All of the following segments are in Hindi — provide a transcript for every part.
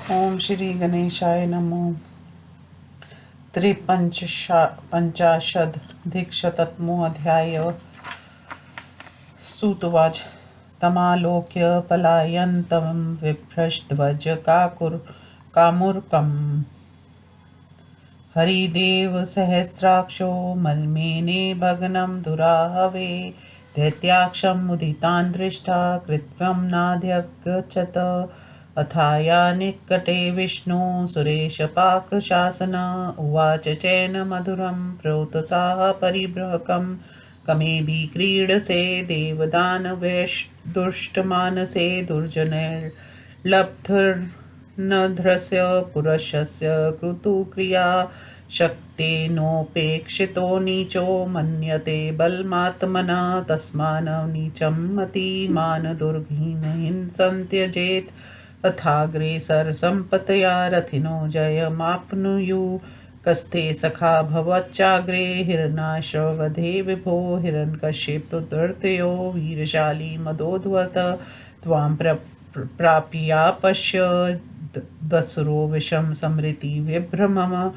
ओम श्री गणेशाय नमो। त्रिपञ्चाशदधिकशततमोऽध्याय। सूतुवाच। तमालोक्य पलायन्तं बिभ्रष्टध्वज कामुर्कम् हरिदेव सहस्राक्षो मल्मेने भग्नं दुराहवे। दैत्याक्षं मुदितान् दृष्ट्वा कृत्वं नाध्यगच्छत्। अथाया निकटे विष्णु सुरेशपाकशासन उवाच चैन मधुरं प्रोतसाह परिबृहकं कमेभिः क्रीडसे देवदानवैर्दुष्टमानसे दुर्जनैर्लब्धर्नधस्य पुरुषस्य कृतुक्रिया शक्तेनोपेक्षितो नीचो मन्यते बलमात्मना तस्मान् नीचं मतिमान् दुर्घिनहिंसन्त्यजेत् अथाग्रेसरसम्पत्या रथिनो जयमाप्नुयुः कस्ते सखा भवच्चाग्रे हिरण्याश्ववधे विभो हिरण्यकशिपुर्दर्तयो वीरशाली मदोद्वत त्वां प्राप्यापश्य दस्रो विषं समृति विभ्रमम्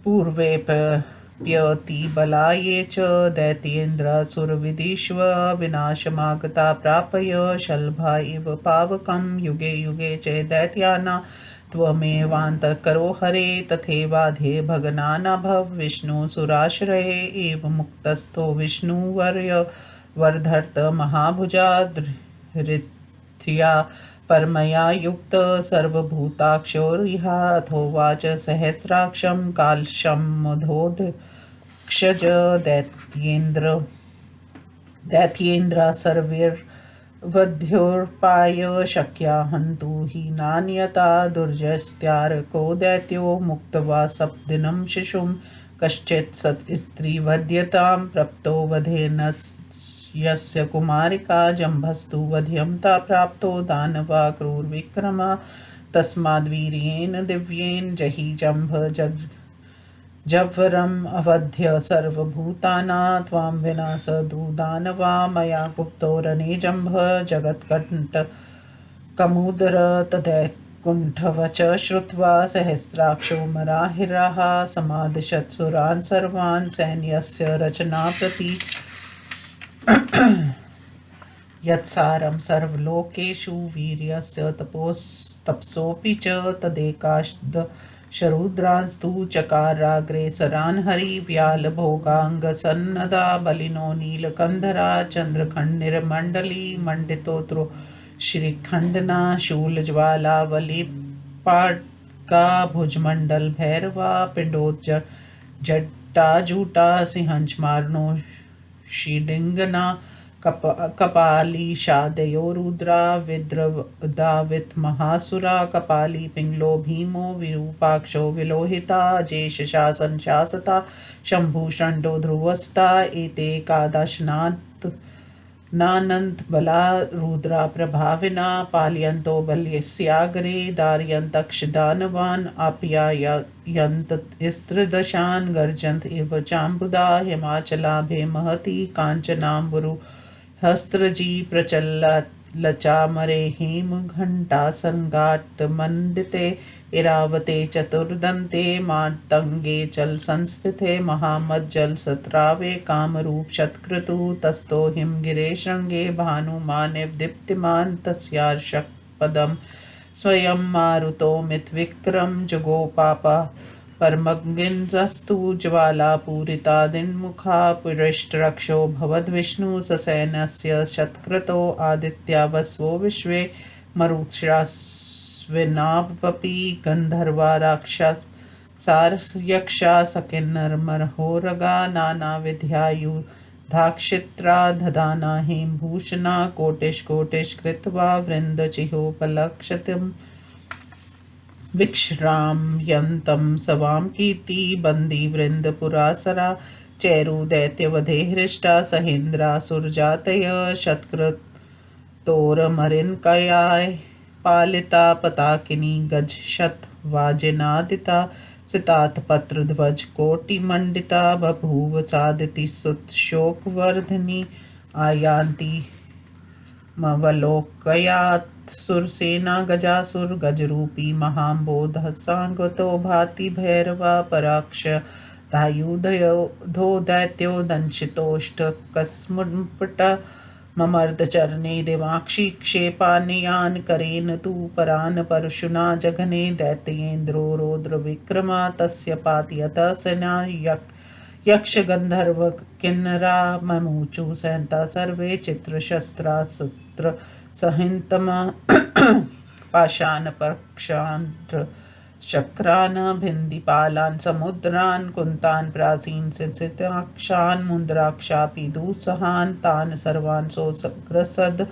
पूर्वेऽप्यतिबलाये च दैत्येन्द्रासुरविदिष्व विनाशमागता प्रापय शलभा इव पावकं युगे युगे च दैत्यानां त्वमेवान्तकरो हरे तथैवाधे भगनाना भव विष्णुसुराश्रये एव मुक्तस्थो विष्णुवर्य वर्धर्त महाभुजा धृत्या परमया युक्त सर्वभूताक्षोरिहा अथोवाच सहस्राक्षं कालशमधोक्षज दैत्येन्द्र सर्वैर्वध्योर्पाय शक्या हन्तु हि नान्यता दुर्जस्त्यारको दैत्यो मुक्त्वा सपदिनं शिशुं कश्चित् स्त्रीवध्यतां प्रप्तो वधेन यस्य कुमारिका जम्भस्तु वध्यं ता प्राप्तो दानवा क्रूरविक्रमा तस्माद्वीर्येण दिव्येन जहि जम्भ जठरम् अवध्य सर्वभूतानां त्वां विना स दुदानवा मया गुप्तो रणे जम्भ जगत्कण्टकमुदर तदैकुण्ठवच श्रुत्वा सहस्राक्षो मराहिराः समादिशत्सुरान् सर्वान् सैन्यस्य रचना प्रति यत्सारं सर्वलोकेषु वीर्यस्य तपसोऽपि च तदेकादशरुद्रांस्तु चकाराग्रेसरान् हरिव्यालभोगाङ्गसन्नदा बलिनो नीलकन्धरा चन्द्रखण्डिरमण्डली मण्डितोत्रो श्रीखण्डना शूलज्वालावलिपाटका भुजमण्डलभैरवा पिण्डोज्जटा सिंहंशमार्णो शीडिंगना कपालीशादयो रुद्रा विद्रदावितमहासुरा कपाली पिंगलो भीमो विरूपाक्षो विलोहिता जेषशासन शासता शम्भुषण्डो ध्रुवस्ता एतेकादशनानन्तबला रुद्रा प्रभाविना पालयन्तो बल्यस्याग्रे दारयन्तक्षदानवान् आप्यायन्तस्त्रिदशान् गर्जन्त इव चाम्बुदा हिमाचलाभे महती काञ्चनाम्बुरुहस्त्रजी प्रचलचामरे हेमघण्टासङ्गाटमण्डिते इरावते चतुर्दन्ते मातङ्गे चलसंस्थिते महामज्जलसत्रावे कामरूपशतक्रतु तस्थो हिमगिरे शृङ्गे भानुमानिव दीप्तिमान् तस्यार्षपदं स्वयं मारुतो मितविक्रम जुगोपापा परमग्निंजस्तु ज्वालापूरितादिन्मुखा पुरष्टरक्षो भवद्विष्णु ससैन्यस्य शतक्रतो आदित्या वस्वो विश्वे मरुत्स्रास्विनावपि गन्धर्वा राक्षसार्यक्षा सकिन्नरमरहोरगा नानाविधायुधाक्षित्रा दधाना हेमभूषणा कोटिष्कृत्वा वृन्दचिहोपलक्षतिम् विक्ष्राम्यन्तं सवां कीर्ति बन्दिवृन्दपुरासरा चैरु दैत्यवधे हृष्टा सहेन्द्रासुरजातय शतक्रतोरमरिन्कयाय पालिता पताकिनी गजशतवाजिनादिता सितात्पत्रध्वज कोटिमण्डिता बभूव सादिति सुतशोकवर्धिनी आयान्ति मवलोकयात् सुरसेना गजासुर गजरूपी महाम्बोधः सांगतो भाति भैरवा पराक्ष धायुधयो दैत्यो दंशितोष्ट कस्मुट्ट ममर्दचरणे दिवाक्षि क्षेपान्यान् करेण तु परान् परशुना जघने दैत्येन्द्रो रौद्र विक्रमा तस्य पातयत सेना यक्ष गंधर्व किन्नरा ममूचु सहन्ता सर्वे चित्रशस्त्रास्त्र सहितमा पाषाण पक्षांत्र शक्रान् भिन्दिपालान् समुद्रान् कुन्तान् प्रासीन् सिताक्षान् मुन्द्राक्षापि दुस्सहान् तान् सर्वान् सोऽग्रसद्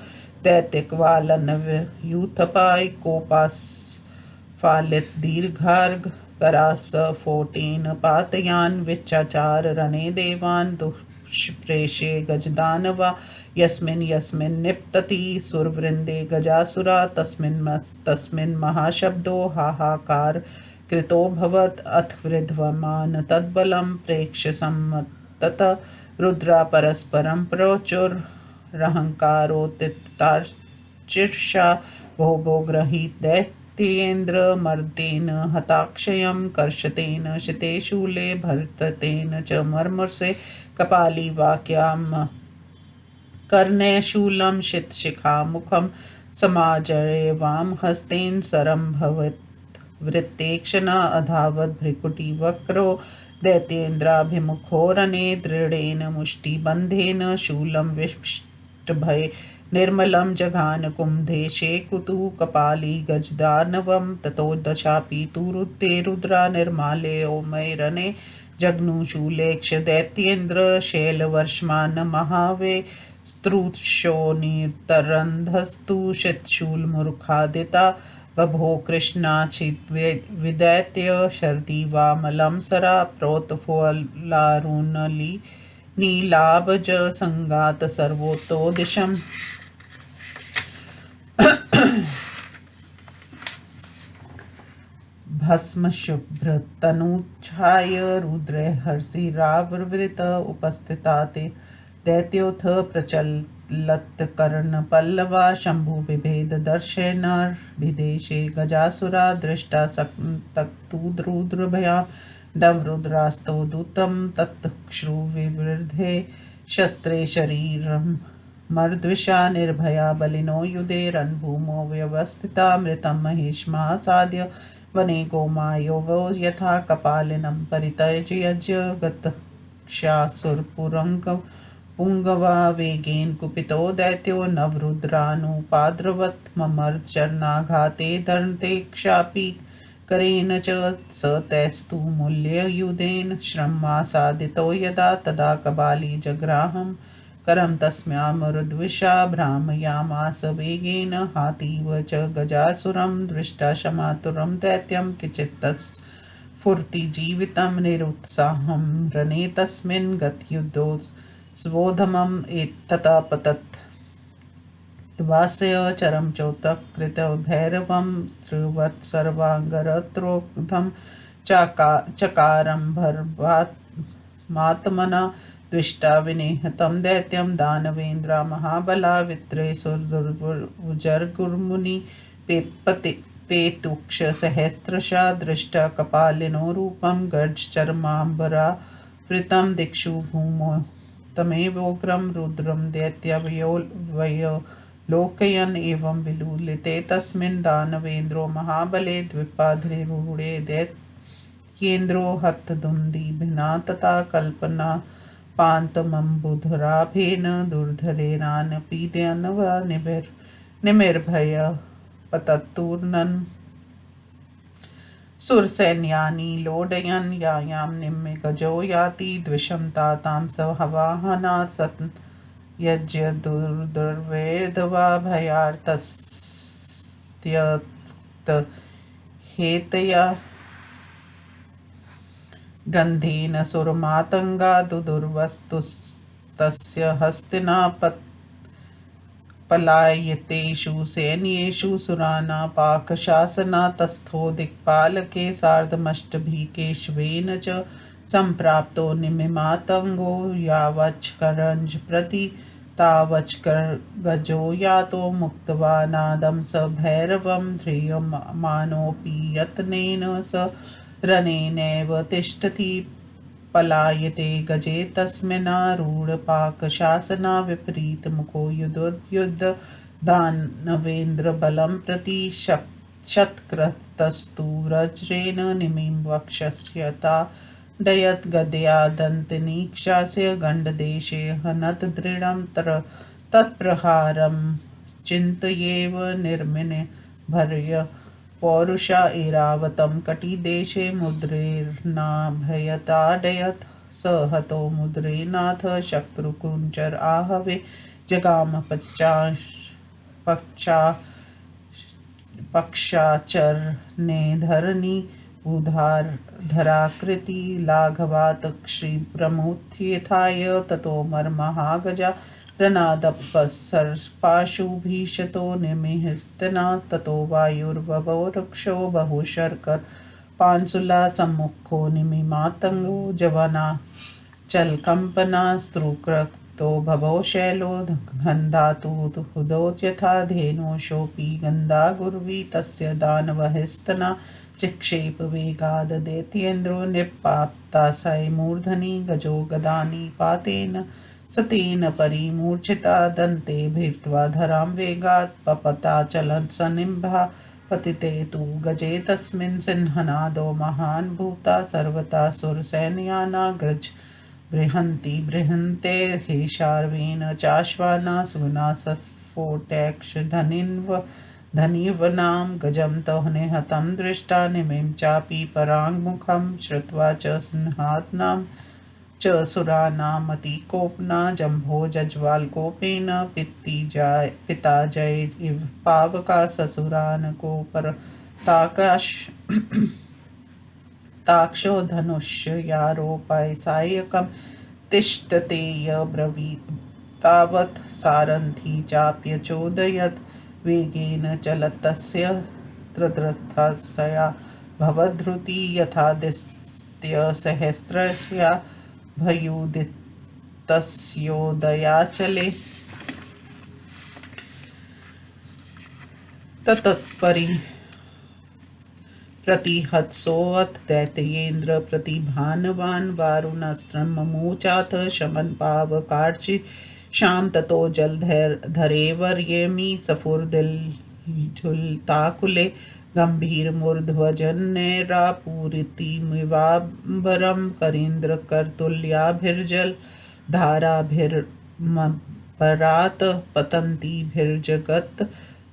दैत्यक्वालनवयूथपाय कोपास्फालित दीर्घार्घ करासफोटेन पातयान् विच्चाचार रणे देवान् दुष्प्रेषे गजदानवा यस्मिन् यस्मिन् निपतति सुरवृन्दे गजासुरा तस्मिन् महाशब्दो हाहाकार कृतोऽभवत् अथ वृद्धमान तद्बलं प्रेक्ष्य सम्मतत रुद्रा परस्परं प्रोचुरहङ्कारोत्थितार्चिर्षा भो भो गृहीत दैत्येन्द्र मर्देन हताक्षयं कर्षतेन शिते शूले भर्ततेन च मर्मसे कपाली वाक्याम् कर्णे शूलं शितशिखामुखं समाजरे वाम हस्तेन सरं भवत् वृत्तेक्षण अधावत् भ्रिकुटिवक्रो दैत्येन्द्राभिमुखो रणे दृढेन मुष्टिबन्धेन शूलं विष्टभये निर्मलं जघान कुम्भदेशे कुतु कपाली गजदानवं ततो दशापि तुरुते रुद्रा निर्माले ओमय रणे जग्नु शूलेक्ष दैत्येन्द्र शैलवर्ष्मान् महावे स्त्रुशोनितरन्धस्तु शितशूलमूर्खादिता बभो कृष्णाचिद्विदैत्य शर्दी वामलं सरा प्रोतफलारुणली नीलाभज संगात सर्वतो दिशम् भस्म शुभ्र तनुच्छाय रुद्र हर्षिरावृत उपस्थिता ते दैत्योऽथ प्रचलत् कर्ण पल्लवा शंभु बिभेद दर्शेन विदेशे गजासुरा दृष्टा सक्तक्तु रुद्रभया दवरुद्रास्तो दूतं तत्क्षुविवृधे शस्त्रे शरीरं मर्द्विषा निर्भया बलिनो युधे रणभूमो व्यवस्थिता मृतं महिष्मासाद्य वने गोमायो वो यथा कपालिनं परित्यज्य गतक्षासुरपुरङ्ग पुंगवा वेगेन कुपितो दैत्यो नवरुद्रानुपाद्रवत् ममर्चरणाघाते धर्ते क्षापि करेण च स तैस्तु मूल्ययुधेन श्रमासादितो यदा तदा कबाली जग्राहं करं तस्म्यामरुद्विषा भ्रामयामास वेगेन हातीव च गजासुरं दृष्टा क्षमातुरं दैत्यं किञ्चित्तस्फूर्तिजीवितं निरुत्साहं रणे तस्मिन् गतयुद्धो स्वोधमम् तथा पतत् वास्य चरं चोतक कृत भैरवं स्रुवत् सर्वांगरत्रोग्धं चकारं भर्वात्मात्मना द्विष्टा विनिहतं दैत्यं दानवेन्द्रा महाबला वित्रे सुरदुर्जर्गुर्मुनि पेतुक्ष सहस्रशा दृष्टा कपालिनो रूपं गर्जचर्माम्बरावृतं दिक्षु भूमो तमेवोग्रं रुद्रं दैत्यवयो लोकयन् एवं विलुलिते तस्मिन् दानवेन्द्रो महाबले द्विपाद्रिरूढे दैत्येन्द्रो हतदुन्दुभिना तथा कल्पना पान्तमम्बुधराभेन दुर्धरेणानपीड्यन्व निमिर्भय पतत्तूर्णन् सुरसैन्यानि लोडयन् यायां निम्ने गजो याति द्विषं तातां स हवाहनात् सत् यज्ञदुर्दुर्वेदवा भयार्तस्त्यक्तहेतया गन्धेन सुरमातङ्गा दुर्वस्तुस्तस्य हस्तिनापत् पलायितेषु सैन्येषु सुरानापाकशासना तस्थो दिक्पालके सार्धमष्टभिकेशवेन च सम्प्राप्तो निमिमातङ्गो यावच्छकरञ्ज प्रति तावच्कर्गजो यातो मुक्त्वा नादं स भैरवं ध्रियमाणोऽपि यत्नेन स रनेनैव तिष्ठति पलायते गजे तस्मिन्नारूढपाकशासना विपरीतमुखो दानवेन्द्रबलं प्रति शतक्रतस्तु वज्रेण निमिं वक्षस्यता डयद्गदया दन्तनीक्षास्य गण्डदेशे हनत् दृढं तत्प्रहारं चिन्तयेव निर्मिने भर्य पौरुषा एरावतं कटिदेशे मुद्रेर्नाभयताडयत् स हतो मुद्रेनाथ शक्रुकुञ्चर आहवे जगाम पक्षाचरणे धरणी उधारधराकृति लाघवात् क्षिप्रमुत्थ्यथाय ततो मर्महागजा रणादपसर्पाशुभीषतो निमिहस्तना ततो वायुर्ववो वृक्षो बहुशर्कर पांसुला सम्मुखो निमिमातंगो जवना चलकंपना स्त्रुक्रतो भवो शैलो गन्धातु हुदो यथा धेनोषोऽपि गन्धा गुर्वी तस्य दानवहिस्तना चिक्षेप वेगाद दैत्येन्द्रो निपातासै मूर्धनि गजो गदानि पातेन सतेन परिमूर्छिता दन्ते भीत्वा धरां वेगात् पपता चलन् सनिम्भा पतिते तु गजे तस्मिन् सिंहनादो महान् भूता सर्वता सुरसैन्यानाग्रज बृहन्ते हेशार्वेण चाश्वाना सुना सस्फोटैक्ष धनिवनां गजं तोहने हतं दृष्टा निमिं चापि पराङ्मुखं श्रुत्वा च सिंहात्नां च सुरानामतिकोपना जम्भो जज्वालकोपेन पिता जय इव पावका ससुरान् ताक्षो धनुष्यारोपाय सायकं तिष्ठते यब्रवीत् तावत् सारथी चाप्यचोदयत् वेगेन चलतस्य तद्रथस्य भवद्धृति यथा दिस्त्यसहस्रस्या भयूदितस्योदयाचले तत्परि प्रतिहत्सोऽथ दैत्येन्द्र प्रतिभानवान् वारुणास्त्रं ममोचाथ शमनपावकार्चि शाम ततो जलधरेवर्येमि सफुर्दिलझुलताकुले गम्भीरमूर्ध्वजनैरापूरितमिवाम्बरं करीन्द्रकरतुल्याभिर्जल धाराभिर्मपरात् पतन्तीभिर्जगत्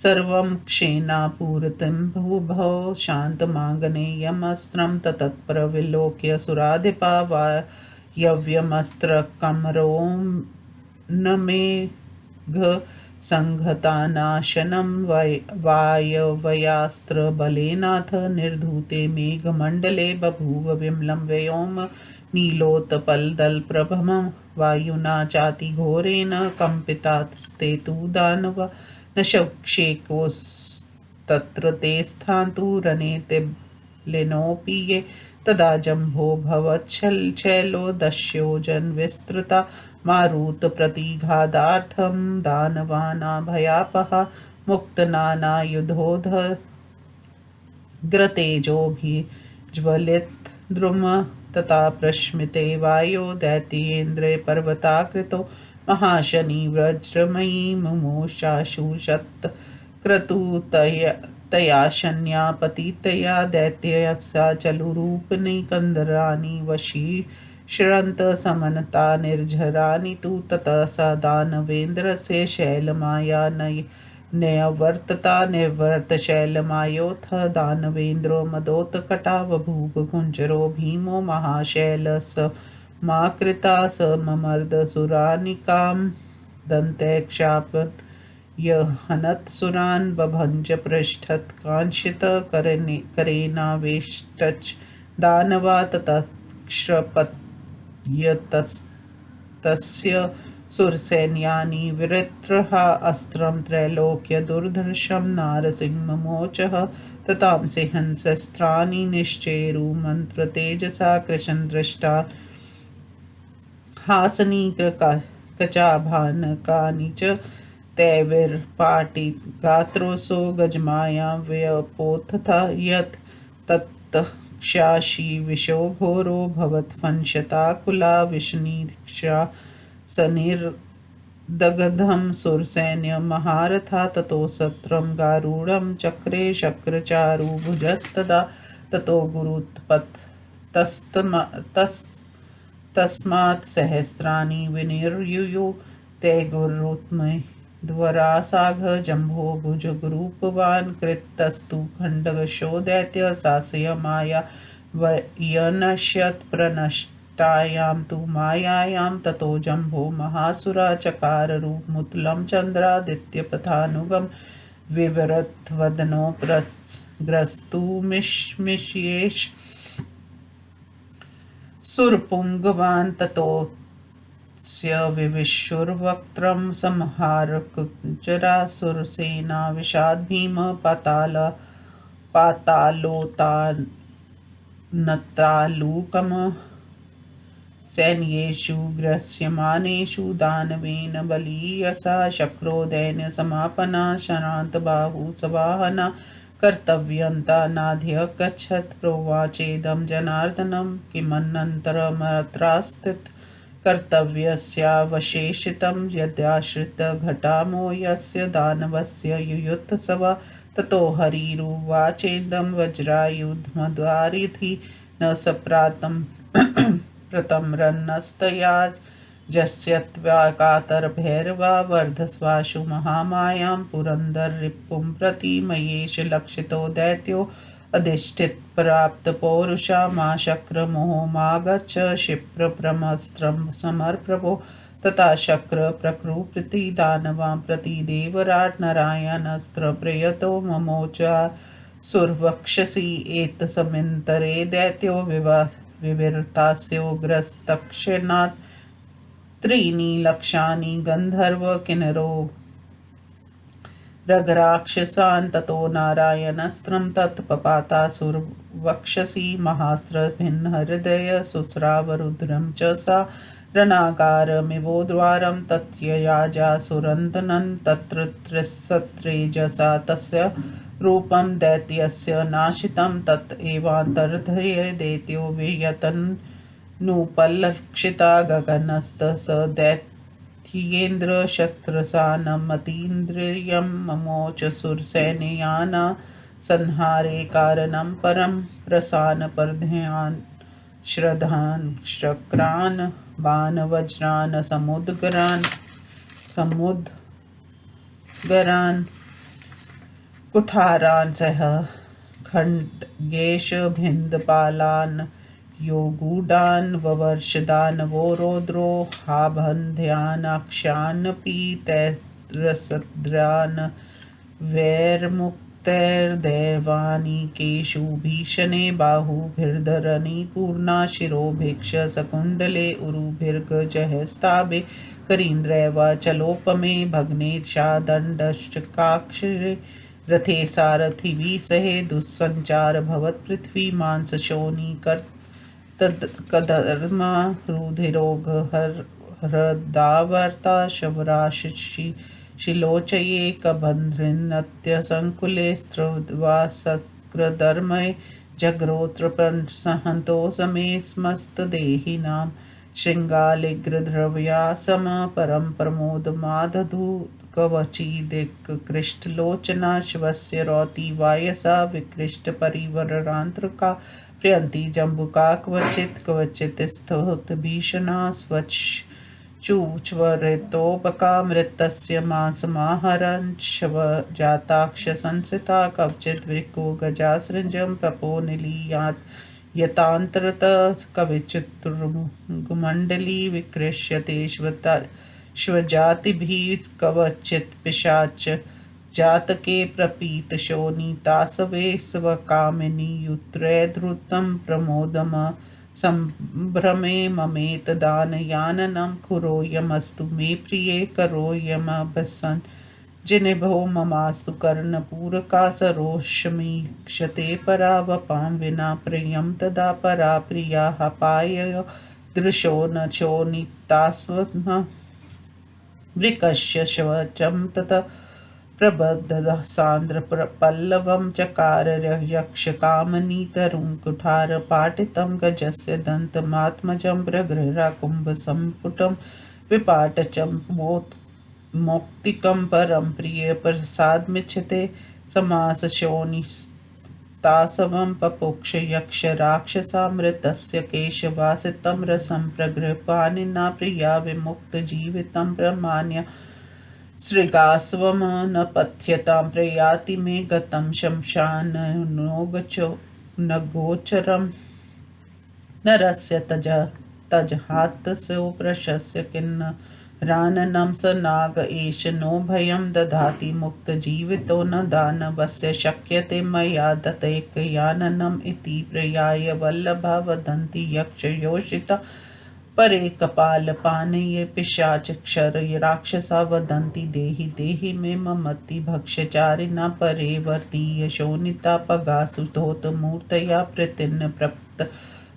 सर्वं क्षेनापूरितं भूभौ शान्तमाङ्गनेयमस्त्रं तत्प्रविलोक्य सुराधिपा वायव्यमस्त्रकमरों न मेघ संघतानाशनं वायव्यास्त्रबलेनाथ निर्धूते मेघमण्डले बभूव विमलं व्योम नीलोत्पलदलप्रभं वायुना चातिघोरेण कम्पितास्ते तु दानव न शक्षेकोस्तत्र ते स्थान्तु रनेतिलिनोऽपि ये तदा जम्भो भवच्छैलो दस्योजनविस्तृता मारुतप्रतिघातार्थं दानवानाभयापहा मुक्तनानायुधोदग्रतेजोभिज्वलितद्रुम तथा प्रश्मिते वायो दैत्येन्द्रे पर्वताकृतो महाशनि वज्रमयी मुमोषाशुषत् क्रतुतया शन्या पतितया दैत्यसा चलुरूपिणी कंदरानि वशीषरन्त समनता निर्झरानि तु ततः स दानवेन्द्रस्य शैलमाया नयवर्तता निवर्तशैलमायोऽथ दानवेन्द्रो मदोत्कटा बभूव कुञ्जरो भीमो महाशैलस माकृता स ममर्दसुरानिकां दन्तैक्षापयहनत्सुरान् बभञ्ज पृष्ठत् कांक्षित करेणावेष्टच दानवा ततक्षपयतस्तस्य सुरसैन्यानि विवृत्रः अस्त्रं त्रैलोक्य दुर्धर्षं नारसिंहमोचः ततांसि हंसस्त्राणि निश्चेरु मन्त्रतेजसा कृशं दृष्टा हासनीकृका कचाभानकानि च तैर्विपाटिगात्रोऽसौ गजमाया व्यपोतथा यत् तत्तक्षांसि विशो घोरो भवत्वंशताकुला विष्णीक्षा सनिर्दग्धं सुरसैन्यमहारथा ततो सत्रं गारूढं चक्रे शक्रचारुभुजस्तदा ततो तस्मात् सहस्राणि विनिर्युयु ते गुरुत्मध्वरासाघ जम्भो भुजगरूपवान् कृतस्तु खण्डगशो दैत्य सासय माया वयनश्यत् प्रनष्टायां तु मायायां ततो जम्भो महासुरा चकार रूपमुतलं चन्द्रादित्यपथानुगं विवरद्वदनो ग्रस्तुमिष्मिष्येष सुरपुङ्गवान् ततोऽस्य विविशुर्वक्त्रं संहारकुञ्जरासुरसेना विषाद्भीम पातालोतानतालुकम् सैन्येषु ग्रस्यमानेषु दानवेन बलीयसा शक्रो दैन्यसमापन्ना शरान्तबाहु सवाहना कर्तव्यन्ता नाध्यगच्छत् प्रोवाचेदं जनार्दनं किमनन्तरमत्रास्थित कर्तव्यस्यावशेषितं यद्याश्रितघटामो यस्य दानवस्य युयुत्सवा ततो हरिरुवाचेदं वज्रायुधमद्वारिधि न सप्रातं प्रतमरन्नस्तया जस्यत्वाकातरभैरवा वर्धस्वाशु महामायां पुरन्दररिपुं प्रति मयेश लक्षितो दैत्यो अधिष्ठितप्राप्तपौरुषा मा शक्रमोहमागच्छ क्षिप्रप्रमस्त्रं समर्प्रभो तथा शक्र प्रकृति दानवां प्रति देवराट् नारायणस्त्रप्रयतो ममोच सुरवक्षसि एतस्मिन्नन्तरे दैत्यो विविर्तास्योग्रस्तक्षणात् त्रीणि लक्षानि गन्धर्व किन्नरो रगराक्षसान् ततो नारायणस्त्रं तत्पपातासुरवक्षसि महास्त्रभिन्नहृदय सुस्रावरुद्रं च सा रणागारमिवोद्वारं तत्ययाजासुरन्दनं तत्र त्रिसत्रेजसा तस्य रूपं दैत्यस्य नाशितं तत एवान्तर्धये दैत्यो वियतन्नुपलक्षिता गगनस्थ स दैत्येन्द्र शस्त्रसानमतीन्द्रियं ममोच सुरसैन्याना संहारे कारणं परं प्रसानपर्ध्यान् श्रद्धान् शक्रान् बाणवज्रान् समुद्गरान् कुठारान् सह खड्गेश भिन्दपालान् योगूढान् ववर्षदानवो रौद्रो हाबन्ध्यानाक्षानपि तैरसद्रान् वैर्मुक्तैर्दैवानिकेषु भीषणे बाहुभिर्धरणी पूर्णा शिरोभिक्ष सकुण्डले उरुभिर्गजहस्ताभे करीन्द्रैव चलोपमे भग्ने शादण्डश्चकाक्षरे रथे सारथिभिः सहे दुःसञ्चार भवत्पृथ्वी मांसशोणीकर्तकर्मा रुधिरोगहृदावर्ता शवराशिषि शिलोचये कबन्ध्रिन्नत्यसङ्कुले स्त्रवासकृदर्मये जग्रोत्रप्रसहन्तो समे समस्तदेहिनां शृङ्गालिग्रद्रव्या सम परं प्रमोदमादधु कवचिदिक्कृष्टलोचना शिवस्य रौति वायसा विकृष्टपरिवरान्त्रका प्रियन्ति जम्बुका क्वचित् स्तुतभीषणा चूच्वरितोपकामृतस्य मांसमाहरन् शवजाताक्षसंसिता कवचित् वृको गजासृजं पपो निलीयात् यतान्तरतः कविचित्तुर्गुमण्डली विकृष्यते श्वजातिभिः कवचित् पिशाच जातके प्रपीतशोणितासवे स्वकामिनी युत्रैर्धृतं प्रमोदम सम्भ्रमे ममेतदानयाननं कुरोऽयमस्तु मे प्रिये करोऽयमभसन् जिनिभो ममास्तु कर्णपूरका सरोषमीक्षते परा वपां विना प्रियं तदा परा प्रियाः पायय दृशो न चोनितास्वः वृकस्य शवचं ततः प्रबद्धः सान्द्रपल्लवं चकार यक्षकामनीतरुं कुठारपाटितं गजस्य दन्तमात्मजं प्रगृह्राकुम्भसम्पुटं विपाटचं मौक्तिकं परं प्रियप्रसादमिच्छते समासशोनिस्तासवं पपोक्ष यक्ष राक्षसामृतस्य केशवासितं रसं प्रगृह्पानिना प्रिया विमुक्तजीवितं प्रमाण्य सृगास्वं न पथ्यतां प्रयाति मे गतं शमशाननोगचो न गोचरं नरस्य तजहातसो प्रशस्य किन्नराननं स नाग एष नो भयं दधाति मुक्तजीवितो न दानवस्य शक्यते मया दतैकयाननम् इति प्रयाय वल्लभा वदन्ति यक्षयोषिता परे कपालपानये पिशाच क्षर राक्षसा वदन्ति देहि देहि मे ममति भक्ष्यचारिणा परे वर्तीय शोणिता पगासुधोत मूर्तया प्रतिन्न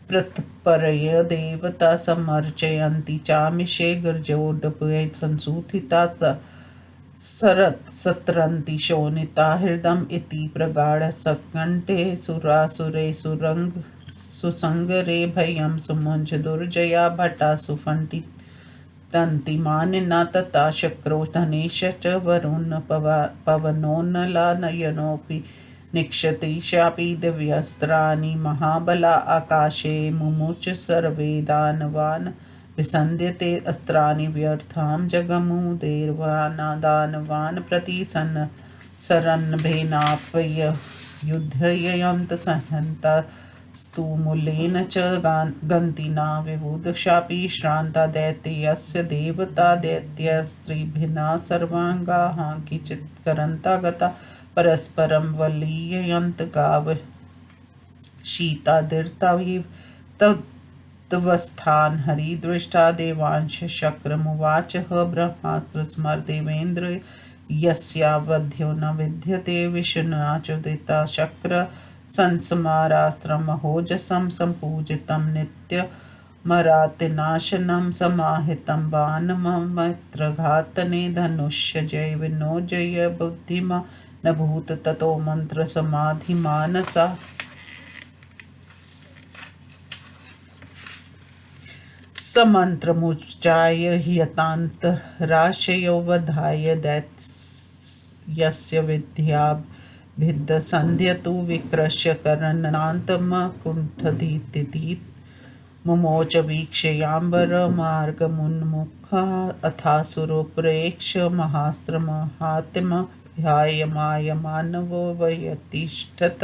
प्रतपरय देवता समर्चयन्ति चामिषे गर्जोडपये संसूथिता सतरन्ति शोणिता हृदम् इति प्रगाढ सकण्ठे सुरासुरे सुसंगरे भयं सुमुञ्च दुर्जया भटा सुफण्टि तन्तिमानिना तथा शक्रो धनेश च वरुण पवनोन्नला नयनोऽपि निक्षति शापि दिव्यस्त्राणि महाबला आकाशे मुमुच सर्वे दानवान् विसन्ध्यते अस्त्राणि व्यर्थां जगमुदेर्वान् प्रति सरन्भेनाप्य युद्धयन्त सहन्ता स्तूमुलेन च गन्तिना विबुधशापि श्रान्ता दैत्यस्य देवता दैत्यस्त्रीभिना सर्वाङ्गाः किचित्करन्ता गता परस्परं वलीयन्त गाव शीतादिर्ताविव तद्वस्थान् हरिदृष्टा देवांश शक्रमुवाच ब्रह्मास्त्र स्मरदेवेन्द्र यस्यावध्यो न विद्यते विष्णुनाचोदिता शक्र संस्मारास्त्रमहोजसं सम्पूजितं नित्यमरातिनाशनं समाहितं बाणममित्रघातने धनुष्य जय विनोजय बुद्धिमा न भूत ततो मन्त्रसमाधिमानसा समन्त्रमुच्चाय ह्यतान्तराशयो वधाय दैत्यस्य विद्या भिद्दसन्ध्यतु विकृष्य करन्नान्तमकुण्ठदिति मुमोच वीक्षयाम्बरमार्गमुन्मुखः अथासुरो प्रेक्ष महास्त्रमहात्मभ्यायमायमानवो वयतिष्ठत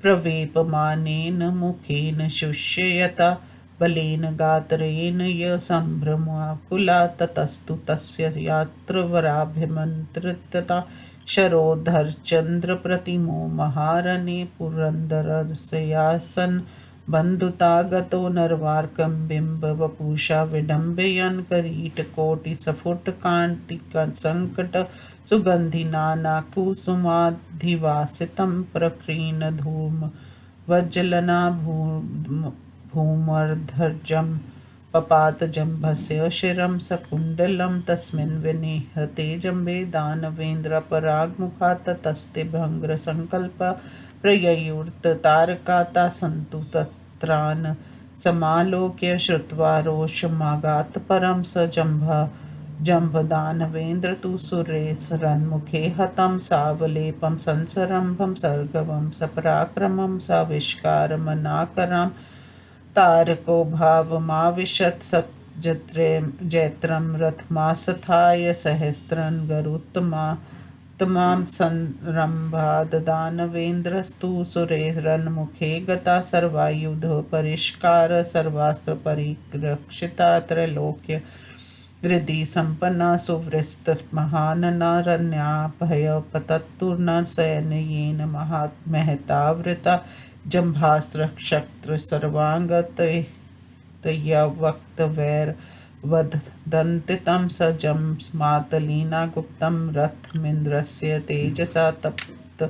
प्रवेपमानेन मुखेन शुष्ययता बलेन गात्रेण य सम्भ्रमाकुला ततस्तु तस्य यात्रवराभ्यमन्त्रितता शरोधरचन्द्रप्रतिमो महारणे पुरन्दरस्यासन् बन्धुता गतो नरवार्कं बिम्बवपुषा विडम्बयन् करीटकोटिसफुटकान्तिकसङ्कट सुगन्धिनानाकुसुमाधिवासितं प्रकीर्णधूमवज्जलना भूमर्धजं पपातजम्भस्य शिरं सकुण्डलं तस्मिन् विनिहते जम्बे दानवेन्द्रपरागमुखा ततस्ते भङ्ग्रसङ्कल्पा प्रययुर्तारकाता सन्तु तस्त्रान् समालोक्य श्रुत्वा रोषमागात् परं स जम्भदानवेन्द्र तु सुरेशरन्मुखे हतं सावलेपं संसरम्भं सर्गवं सपराक्रमं सविष्कारमनाकरम् तारको भावमाविशत् जैत्रं रथमासथाय सहस्रन् गरुत्तमां संरम्भाददानवेन्द्रस्तु सुरेरन्मुखे गता सर्वायुध परिष्कार सर्वास्त्रपरिरक्षिता त्रैलोक्य हृदि सम्पन्ना सुवृस्त महाननारण्याभयपतत्तुर्न सैन्येन महतावृता जम्भास्त्रक्षत्र सर्वाङ्गतया वक्तवैर्वदन्तितं स जंस्मातलीना गुप्तं रथमिन्द्रस्य तेजसा तप्त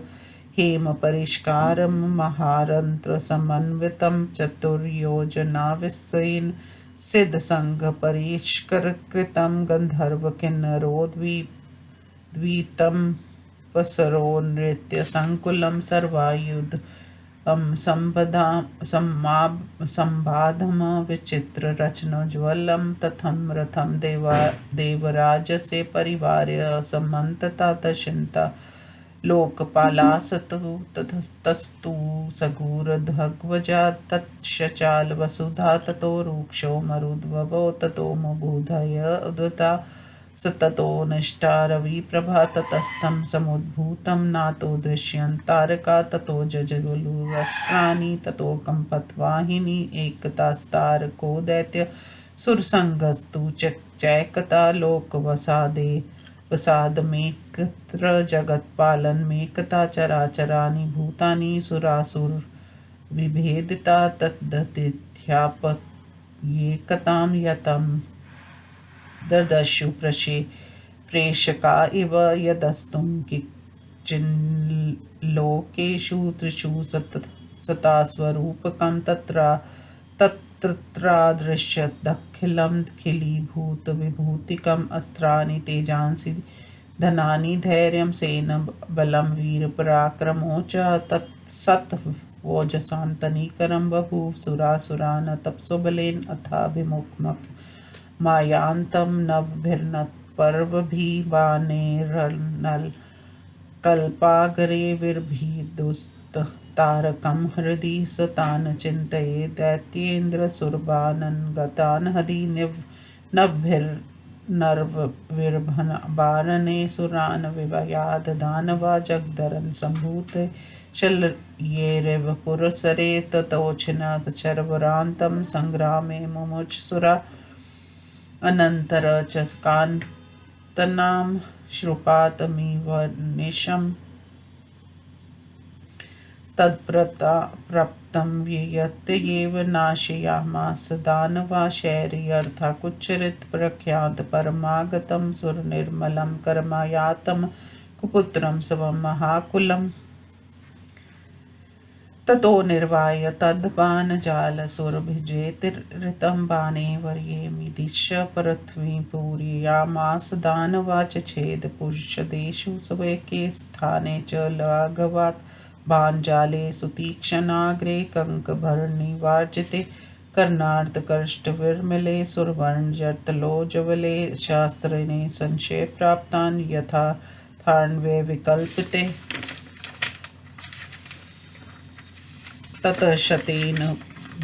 हेमपरिष्कारं महारन्त्रसमन्वितं चतुर्योजनाविस्तीर्णं सिद्धसङ्गपरिष्कृतं गन्धर्वकिन्नरोद्वीतं पसरो नृत्यसङ्कुलं सर्वायुधं सम्बाधं विचित्ररचनोज्ज्वलं तथं रथं देवराजस्य परिवार्य समन्तता तशिन्ता लोकपालास्तु ततस्तु सगूर्ध्वजा तच्छचाल वसुधा ततो रुक्षो मरुद्भवो ततो मुबुधय उद्वता स ततो निष्ठा रविप्रभा ततस्थं समुद्भूतं नातो दृश्यन्तारका ततो जजगुलुरस्त्राणि ततो कम्पत्वाहिनी एकतास्तारको दैत्य सुरसङ्गस्तु चैकता लोकवसादे वसादमेकत्र जगत्पालनमेकता चराचराणि भूतानि सुरासुर विभेदिता तद्दतिथ्यापयेकतां यतं ददर्शु प्रेषका इव यदस्तुं किञ्चिल्लोकेषु त्रिषु सतास्वरूपकं तत्रादृश्यदखिलं खिलीभूतविभूतिकम् अस्त्राणि तेजांसि धनानि धैर्यं सेनबलं वीरपराक्रमो च तत्सत्वोजसान्तनीकरं बभूव सुरासुरान् तपसोबलेन अथाभिमुखमक मायान्तं नवभिर्नत्पर्वभिवानेरनल कल्पागरे विर्भिदुस्तारकं हृदि स तान् चिन्तये दैत्येन्द्रसुरबाणन् गतान् हदि नभभिर्नर्वविर्भवारणे सुरान् विवयाद दानवा जगदरन् सम्भूते शल्येरेव पुरसरे ततोऽच्छिनत् चर्वरान्तं सङ्ग्रामे मुमुच सुरा अनन्तर च कान्तनां श्रुपातमिव निशम् तत्प्रप्तं व्ययत्येव नाशयामास दानवा शैर्यर्थाकुच्चरित प्रख्यात परमागतं सुरनिर्मलं कर्मायातं कुपुत्रं स्वं महाकुलम् ततो निर्वाय तद्बाणजालसुरभिजेतिरितं बाणे वर्येमिदिश्य पृथ्वीं पूरयामास दानवा चछेद पुरुषदेषु स्वैके स्थाने च लाघवात् बाणजाले सुतीक्ष्णाग्रे कङ्कभरनिवार्जिते कर्णार्धकष्टविर्मले सुरवर्णजटलोज्ज्वले शास्त्रिणे संशयप्राप्तान् यथार्थान्वये विकल्पिते ततः शतेन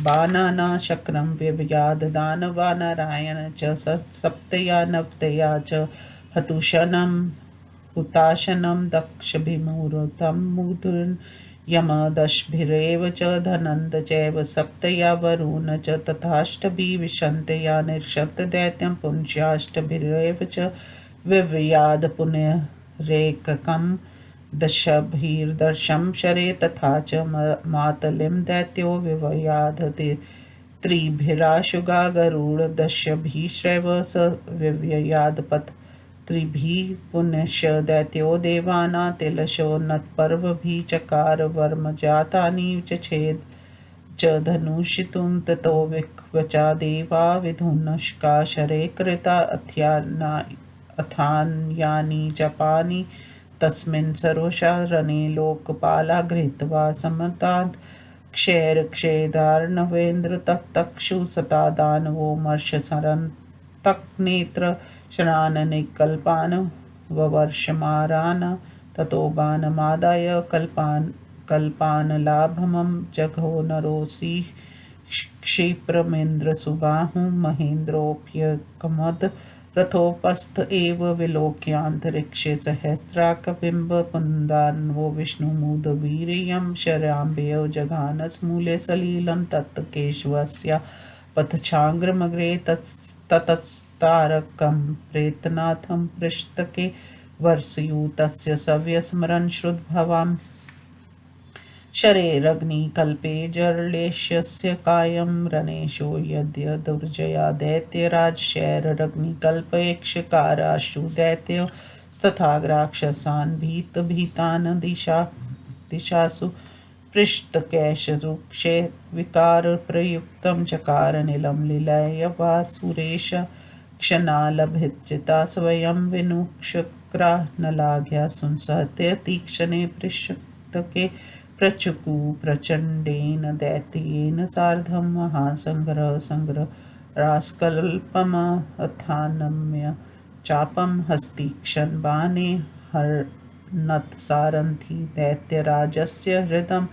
बाणाना शक्रं व्यवयाद दानवा नारायण च सप्तया नवतया च हतुशनं हुताशनं दक्षभिमुहूर्तं मुदुर्न यमदशभिरेव च धनन्द चैव सप्तया वरुण च तथाष्टभिः विशन्तया निर्शन्त दैत्यं पुंस्याष्टभिरेव च व्यवयाद पुनरेककम् दशभिर्दशं शरे तथा च मातलिं दैत्यो विवयाद त्रिभिराशुगा गरुडदशभिश्रैव स विव्ययाद त्रिभिः पुनश्च दैत्यो देवानां तिलशो नत्पर्वभिः चकार वर्मजातानि चछेद च धनुषितुं ततो विक्वचा देवा विधुनष्का शरे कृता अथान्यानि जपानि तस्मिन् सरोषा रणे लोकपाला गृहीत्वा समताद् क्षैरक्षैदार्णवेन्द्र तत्तक्षु सता दानवो मर्षसरन्तक्नेत्र शराननिकल्पान् ववर्षमारान् ततो बाणमादाय कल्पानलाभमं जघो नरोऽसि क्षिप्रमिन्द्रसुबाहुं महेन्द्रोऽप्यकमद रथोपस्थ एव विलोक्यान्तरिक्षे सहस्राकबिम्बपुन्दान्वो विष्णुमुदवीर्यं शराम्भयो जघानस्मूले सलीलं तत्केशवस्य पथचाग्रमग्रे ततस्तारकं प्रेतनाथं पृष्ठके वर्षयूतस्य सव्यस्मरन् श्रुतभवाम् शरेरग्निकल्पे जर्लेशस्य कायं रणेशो यद्य दुर्जया दैत्यराज शैररग्निकल्पयक्षकाराशु दैत्यस्तथा राक्षसान् भीतान् दिशासु पृष्ठकेशरुक्षे विकारप्रयुक्तं चकारनिलं लीलया वा सुरेश क्षणालभिज्जिता स्वयं विनुक्षक्रानलाघ्या संसहते तीक्ष्णे पृष्ठके प्रचुकु प्रचण्डेन दैत्येन सार्धं महासङ्ग्रहरास्कल्पमथानम्य चापं हस्तीक्षण बाणे हर्नत्सारथि दैत्यराजस्य हृदं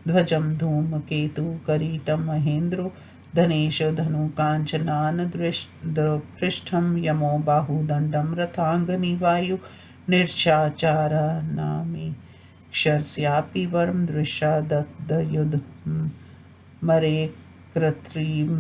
ध्वजं धूमकेतुकरीटं महेन्द्रो धनेश धनुकाञ्चनान् पृष्ठं यमो बाहुदण्डं रथाङ्गनी वायु निर्चाचारनामी क्षरस्यापि वरं दृशा दग्धयुधमरे कृत्रिं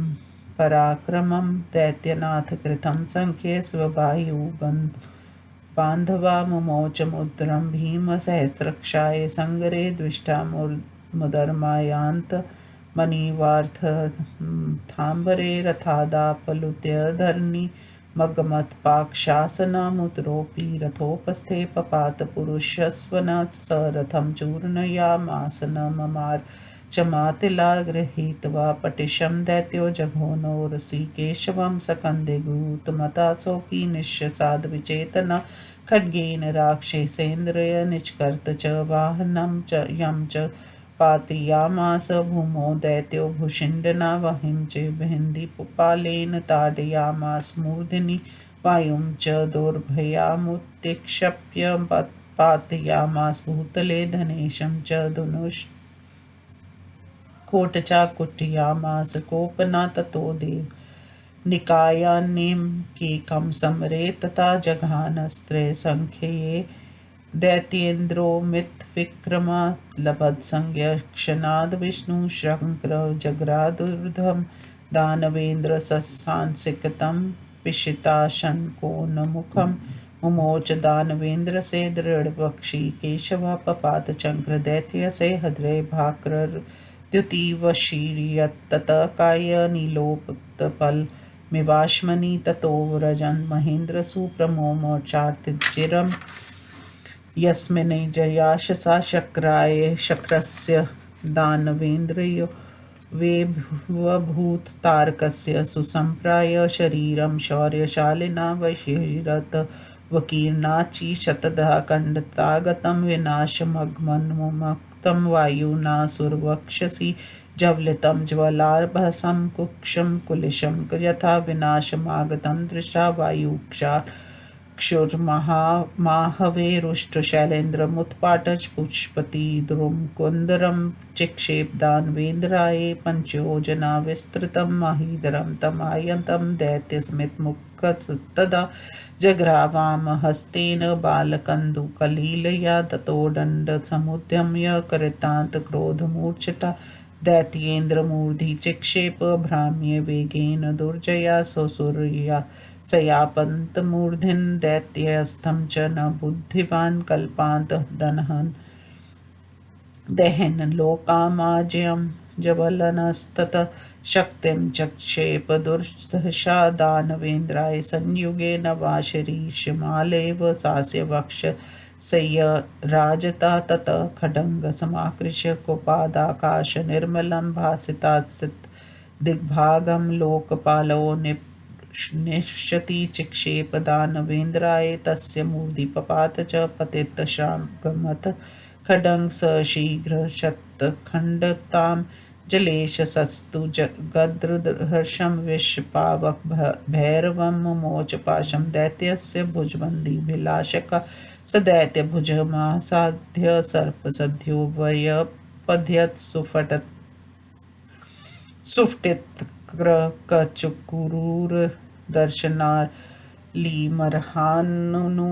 पराक्रमं दैत्यनाथ कृतं सङ्ख्ये स्वबाहुबान्धवा मुमोच मुद्रं भीमसहस्रक्षाय सङ्गरे द्विष्टा मुदर्मायान्त मणिवार्थाम्बरे रथादापलुत्य धरणी मग्मत्पाक्षासनमुद्रोऽपि रथोपस्थे पपात पुरुषस्वनः स रथं चूर्णयामासनममार च मातिला गृहीत्वा पटिशं दैत्यो जघोनो ऋषिकेशवं सकन्दे गूतमतासोऽपि निःशसाद्विचेतना खड्गेन राक्षसेन्द्रिय निष्कर्त च वाहनं च यं च पातयामास भूमौ दैत्यो भूषिण्डना वहिं च भिन्दिपालेन ताडयामास मूर्ध्नि वायुं च दोर्भयामुत्क्षिप्य पातयामास भूतले धनेशं च धनुष्कोटचाकुटयामास कोपना ततो देव निकायान्नेम केकं समरे तथा जघानस्त्रे सङ्ख्ये दैत्येन्द्रो मितविक्रमा लभत्संज्ञ क्षणाद् विष्णु शङ्कर जग्रादुर्धं दानवेन्द्र सस्सांसिकतं पिशिताशङ्कोन्मुखं मुमोच दानवेन्द्र से दृढ़वक्षी केशव पपात चंक्र दैत्य से हद्रे भाक्रद्युतिवशीर्यत्ततः काय नीलोपतपल मिवाश्मनि ततो व्रजन् महेन्द्र सुप्रमोमोचार्तिचिरम् यस्मिन्जयाशसा शक्राय शक्रस्य दानवेन्द्रियो वेभूत तारकस्य सुसम्प्राय शरीरं शौर्यशालिना वशीरत वकीर्णाचि शतधा खण्डतागतं विनाशमग्मन्मुक्तं वायुना सुरवक्षसि ज्वलितं ज्वलार्भसं कुक्षं कुलिशं यथा विनाशमागतं दृशा वायुक्षा क्षुर्महाहवे रुष्टशैलेन्द्रमुत्पाटज पुष्पति द्रुमकुन्दरं चिक्षेप दानवेन्द्राय पञ्चयोजना विस्तृतं महीधरं तमायन्तं दैत्यस्मितमुखस्तदा जग्रावाम हस्तेन बालकन्दुकलीलया ततो दण्डसमुद्यम्य कृतान्त क्रोधमूर्छिता दैत्येन्द्रमूर्धि चिक्षेप भ्राम्य वेगेन दुर्जया सुसूर्या सयापन्तमूर्धिन् दैत्यस्थं च न बुद्धिवान् कल्पान्त दहन् लोकामाज्यं जबलनस्ततः शक्तिं चक्षेप दुर्धषा दानवेन्द्राय संयुगे नवाशिरीषमालेव सास्य वक्ष सय्यराजता ततः खड्गसमाकृष्य कुपादाकाश निर्मलं भासितात्सित दिग्भागं लोकपालो निश्चति चिक्षेप दानवेन्द्राय तस्य मूर्धि पपात च पतितश्रागमथ खड्गं सशीघ्र शतखण्डतां जलेशसस्तु गद्रहर्षं विषपावक भैरवं मुमोच पाशं दैत्यस्य भुजबन्धीभिलाषक स दैत्यभुजमासाद्य सर्पसद्यो व्यपद्यत् सुफ्टितक्रकचुकुरुर्दर्शनालीमर्हान्नु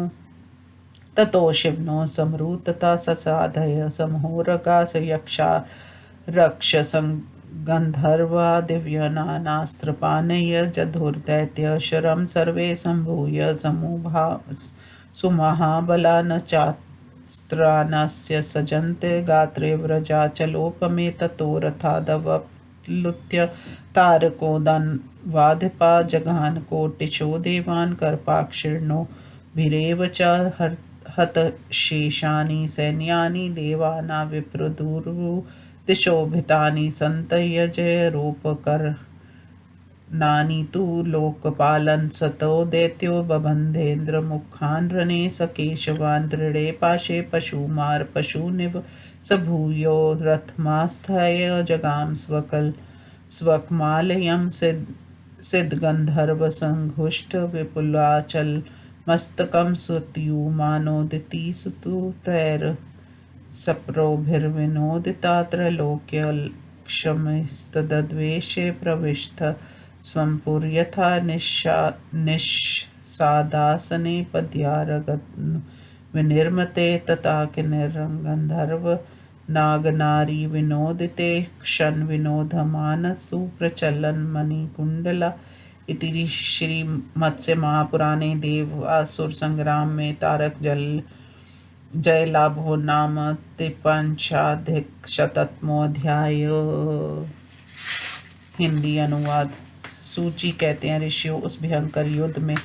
ततो शिवनो समृतता ससाधय समहोरगा स यक्षा रक्षसङ्गन्धर्वा दिव्यनानास्त्रपानय जधुर्दैत्य शरं सर्वे सम्भूय सुमहाबला न चास्त्रानस्य सजन्ते गात्रे व्रजाचलोपमे ततो रथादवप्लुत्य तारकोदन्वाधिपा जघान कोटिशो देवान् कर्पाक्षिर्णो भिरेव च हतशेषानि सैन्यानि देवाना विप्रदुरु दिशोभितानि सन्तयजय रूपकर नानी तु लोकपालन सतो दैत्यो बबन्धेन्द्र मुखान् रणे सकेशवान् दृढे पाशे पशुमार पशुनिव स भूयो रथमास्थाय जगाम स्वकमालयं सिद्धगन्धर्वसङ्घुष्ट विपुलाचल मस्तकं सुत्यूमानोदिति सुतुतैर् सप्रोभिर्विनोदिता त्रैलोक्यलक्ष्मीस्तद्वेषे प्रविष्ट स्वं पुर्यथा निःसादासने पद्यारगन् विनिर्मते तथा किन्निर्गन्धर्व नागनारी विनोदिते क्षण विनोदमानस्तु प्रचलन मणिकुंडला इति श्री मत्स्य महापुराणे देवासुर संग्राम में तारक जय लाभो नाम 53-शतमोऽध्याय। हिंदी अनुवाद। सूची कहते हैं, ऋषियों, उस भयंकर युद्ध में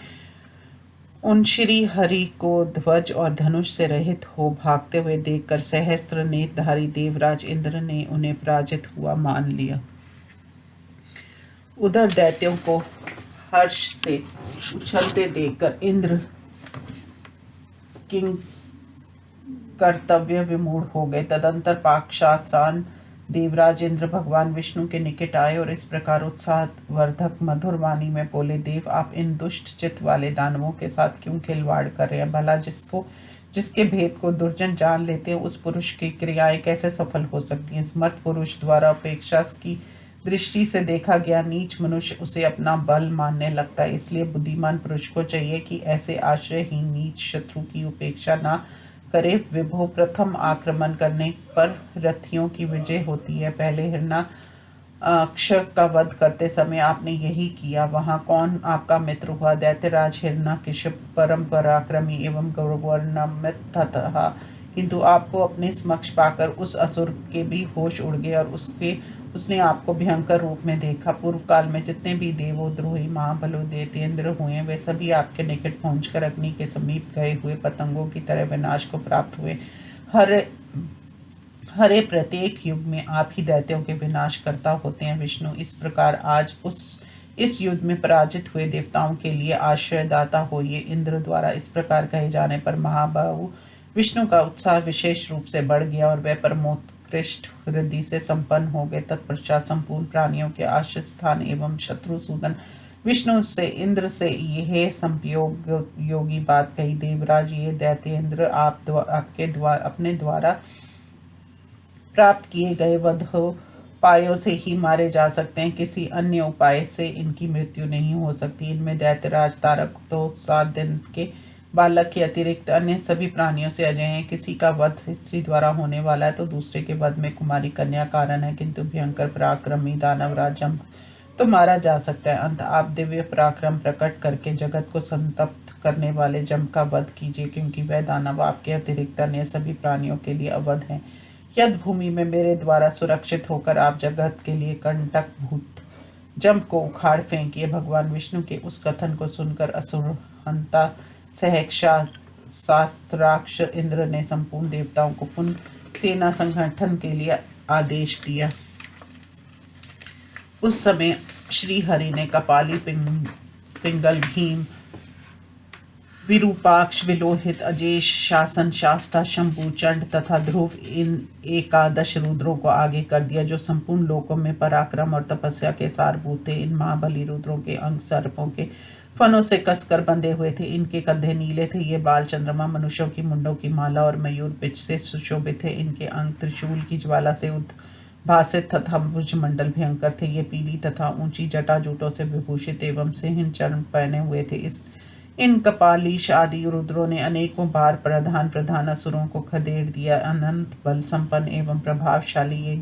उन श्री हरि को ध्वज और धनुष से रहित हो भागते हुए देखकर सहस्त्र नेत्रधारी देवराज इंद्र ने उन्हें पराजित हुआ मान लिया। उधर दैत्यों को हर्ष से उछलते देखकर इंद्र किंग कर्तव्य विमूढ़ हो गए। तदंतर पाक्षासान देवराज इंद्र भगवान विष्णु के निकट आए और इस प्रकार उत्साहवर्धक मधुर वाणी में बोले, देव, आप इन दुष्ट चित्त वाले दानवों के साथ क्यों खिलवाड़ कर रहे हैं? भला जिसके भेद को दुर्जन जान लेते हैं, उस पुरुष की क्रियाएं कैसे सफल हो सकती हैं? समर्थ पुरुष द्वारा उपेक्षा की दृष्टि से देखा गया नीच मनुष्य उसे अपना बल मानने लगता है। इसलिए बुद्धिमान पुरुष को चाहिए कि ऐसे आश्रयहीन नीच शत्रु की उपेक्षा ना करे। विभो, प्रथम आक्रमण करने पर रथियों की विजय होती है। पहले हिरण्यक्ष का वध करते समय आपने यही किया। वहां कौन आपका मित्र हुआ? दैत्यराज हिरण्यकशिप परम पराक्रमी एवं गौरवान्वित था, किंतु आपको अपने समक्ष पाकर उस असुर के भी होश उड़ गए और उसने आपको भयंकर रूप में देखा। पूर्व काल में जितने भी देवोद्रोही महाबलो दैत्येंद्र हुए, वे सभी आपके निकट पहुंचकर अग्नि के समीप गए हुए पतंगों की तरह विनाश को प्राप्त हुए। हरे प्रत्येक युग में आप ही दैत्यों के विनाश करता होते हैं। विष्णु इस प्रकार आज इस युद्ध में पराजित हुए देवताओं के लिए आश्रयदाता होइए। इंद्र द्वारा इस प्रकार कहे जाने पर महाबाहु विष्णु का उत्साह विशेष रूप से बढ़ गया और वह परमोत्कृष्ट हृदय से संपन्न हो गए। तत्पश्चात संपूर्ण प्राणियों के आश्रय स्थान एवं शत्रुसूदन विष्णु से इंद्र से यह संयोग योगी बात कही, देवराज, ये दैत्येंद्र अपने द्वारा प्राप्त किए गए वधोपायों से ही मारे जा सकते हैं। किसी अन्य उपाय से इनकी मृत्यु नहीं हो सकती। इनमें दैत्यराज तारक तो 7 दिन के बालक के अतिरिक्त अन्य सभी प्राणियों से अजय हैं। किसी का वध स्त्री द्वारा होने वाला है तो दूसरे के वध में कुमारी कन्या कारण है, किंतु भयंकर पराक्रमी दानवराज जम्प तो मारा जा सकता है। अंत आप दिव्य पराक्रम प्रकट करके जगत को संतप्त करने वाले जम्प का वध कीजिए, क्योंकि वह दानव आपके अतिरिक्त अन्य सभी प्राणियों के लिए अवध है। यद भूमि में मेरे द्वारा सुरक्षित होकर आप जगत के लिए कंटक भूत जम्प को उखाड़ फेंकिए। भगवान विष्णु के उस कथन को सुनकर असुर हंता सहक्षा शास्त्राक्ष इंद्र ने संपूर्ण देवताओं को पुनः सेना संगठन के लिए आदेश दिया। उस समय श्री हरि ने कपाली, पिंगल, भीम, विरूपाक्ष, विलोहित, अजेश, शासन, शास्ता, शंभु, चंड तथा ध्रुव इन 11 रुद्रों को आगे कर दिया, जो संपूर्ण लोकों में पराक्रम और तपस्या के सारभूत थे। इन महाबली रुद्रों के अंग सर्पों के फनों से कसकर बंधे हुए थे। इनके कंधे नीले थे। ये बाल चंद्रमा, मनुष्यों की मुंडों की माला और मयूर पिच से सुशोभित थे। इनके अंग त्रिशूल की ज्वाला से उद्भासित तथा भुजमंडल भयंकर थे। ये पीली तथा ऊंची जटाजूटों से विभूषित एवं सिंह चर्म पहने हुए थे। इन कपालीश आदि रुद्रों ने अनेकों बार प्रधान असुरों को खदेड़ दिया। अनंत बल संपन्न एवं प्रभावशाली ये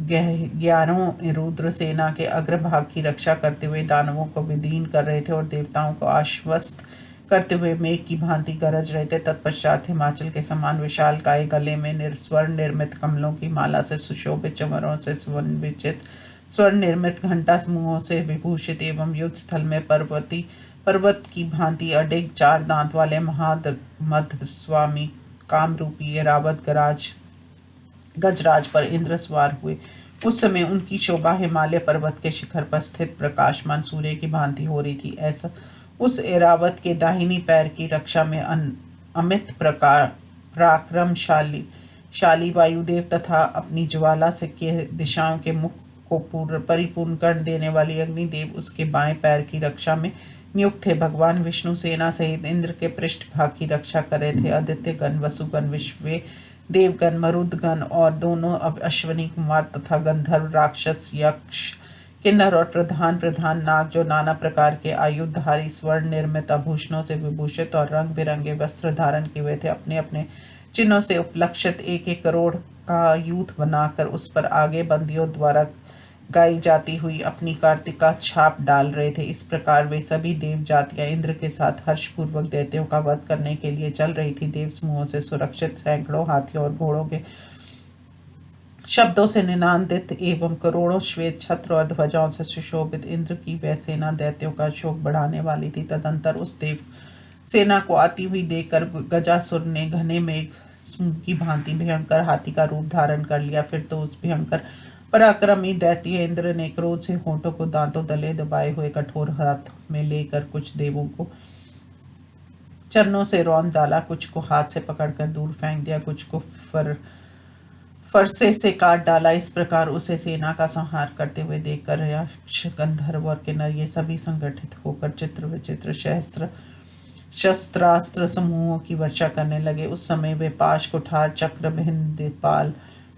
11 रुद्र सेना के अग्रभाग की रक्षा करते हुए दानवों को विदीन कर रहे थे और देवताओं को आश्वस्त करते हुए मेघ की भांति गरज रहे थे। तत्पश्चात हिमाचल के समान विशाल काय, गले में स्वर्ण निर्मित कमलों की माला से सुशोभित, चमरों से सुवन्वित, स्वर्ण निर्मित घंटा समूहों से विभूषित एवं युद्ध स्थल में पर्वत की भांति अडिग 4 दांत वाले महामद स्वामी कामरूपी ऐरावत गराज गजराज पर इंद्र सवार हुए। उस समय उनकी शोभा हिमालय पर्वत के शिखर पर स्थित प्रकाशमान सूर्य की भांति हो रही थी। ऐसा उस एरावत के दाहिनी पैर की रक्षा में अमित प्रकार पराक्रमशाली शाली वायुदेव तथा अपनी ज्वाला से के दिशाओं के मुख को परिपूर्ण कर देने वाली अग्निदेव उसके बाएं पैर की रक्षा में नियुक्त थे। भगवान विष्णु सेना सहित इंद्र के पृष्ठभाग की रक्षा कर रहे थे। आदित्य गण, वसुगण, विश्व देवगण, मरुदगण और दोनों अश्वनी कुमार तथा गंधर्व, राक्षस, यक्ष, किन्नर और प्रधान प्रधान नाग जो नाना प्रकार के आयुधधारी स्वर्ण निर्मित आभूषणों से विभूषित और रंग बिरंगे वस्त्र धारण किए हुए थे, अपने अपने चिन्हों से उपलक्षित एक एक करोड़ का यूथ बनाकर उस पर आगे बंदियों द्वारा गाई जाती हुई अपनी कार्तिका छाप डाल रहे थे। इस प्रकार वे सभी देव जातियां इंद्र के साथ हर्षपूर्वक दैत्यों का वध करने के लिए चल रही थी। देव समूहों से सुरक्षित सैकड़ों हाथियों और घोड़ों के शब्दों से निनादित एवं करोड़ों श्वेत छत्र और ध्वजाओं से सुशोभित इंद्र की वह सेना दैत्यों का शोक बढ़ाने वाली थी। तदंतर उस देव सेना को आती हुई देखकर गजासुर ने घने मेघ समूह की भांति भयंकर हाथी का रूप धारण कर लिया। फिर तो उस भयंकर पराक्रमी दैत्य इंद्र ने क्रोध से होठों को दांतों तले दबाए हुए कठोर हाथ में लेकर कुछ देवों को चरणों से रौंद डाला, कुछ को हाथ से पकड़कर दूर फेंक दिया, कुछ को फरसे से काट डाला। इस प्रकार उसे सेना का संहार करते हुए देखकर यक्ष, गंधर्व और किन्नर ये सभी संगठित होकर चित्र विचित्र शस्त्रास्त्र समूहों की वर्षा करने लगे। उस समय वे पाश, कुठार, चक्र, भिंद, दीपाल,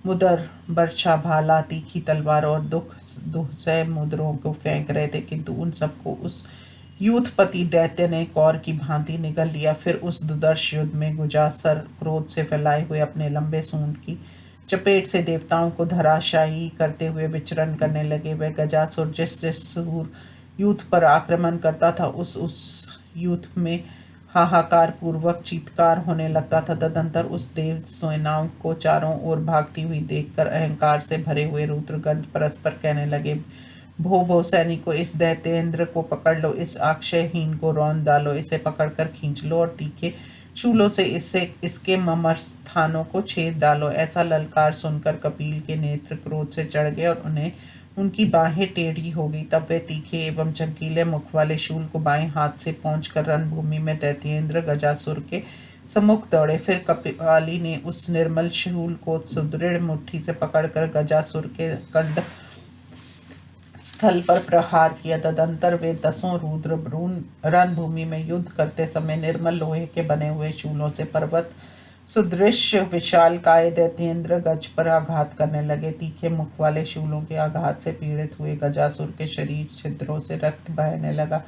मुदर, बर्छा, भाला, तीखी तलवार और दुहसै मुद्रों को फेंक रहे थे, किंतु उन सबको उस यूथपति दैत्य ने कौर की भांति निगल लिया। फिर उस दुर्धर्ष युद्ध में गुजासर क्रोध से फैलाए हुए अपने लंबे सूंड की चपेट से देवताओं को धराशायी करते हुए विचरण करने लगे। वह गजासुर जिस जिस सूर यूथ पर आक्रमण करता था उस यूथ में हाहाकार पूर्वक चीत्कार होने लगता था। तदंतर उस देव सेनाओं को चारों ओर भागती हुई देखकर अहंकार से भरे हुए रुद्रगण परस्पर कहने लगे, भो भो सैनिकों, इस दैत्येंद्र को पकड़ लो, इस अक्षयहीन को रौंद डालो, इसे पकड़कर खींच लो और तीखे शूलों से इसके मर्मस्थानों को छेद डालो। ऐसा ललकार सुनकर कपिल के नेत्र क्रोध से चढ़ गए और उनकी बाहें टेढ़ी हो गई। तब वे तीखे एवं चमकीले मुख वाले शूल को बाएं हाथ से पहुंचकर रणभूमि में दैत्येंद्र गजासुर के सम्मुख दौड़े। फिर कपिवाली ने उस निर्मल शूल को सुदृढ़ मुट्ठी से पकड़कर गजासुर के कंठ स्थल पर प्रहार किया। तदंतर वे दसों रुद्र रणभूमि में युद्ध करते समय निर्मल लोहे के बने हुए शूलों से पर्वत सुदृश्य विशाल काय दैत्येंद्र गज पर आघात करने लगे। तीखे मुख वाले शूलों के आघात से पीड़ित हुए गजासुर के शरीर छिद्रों से रक्त बहने लगा।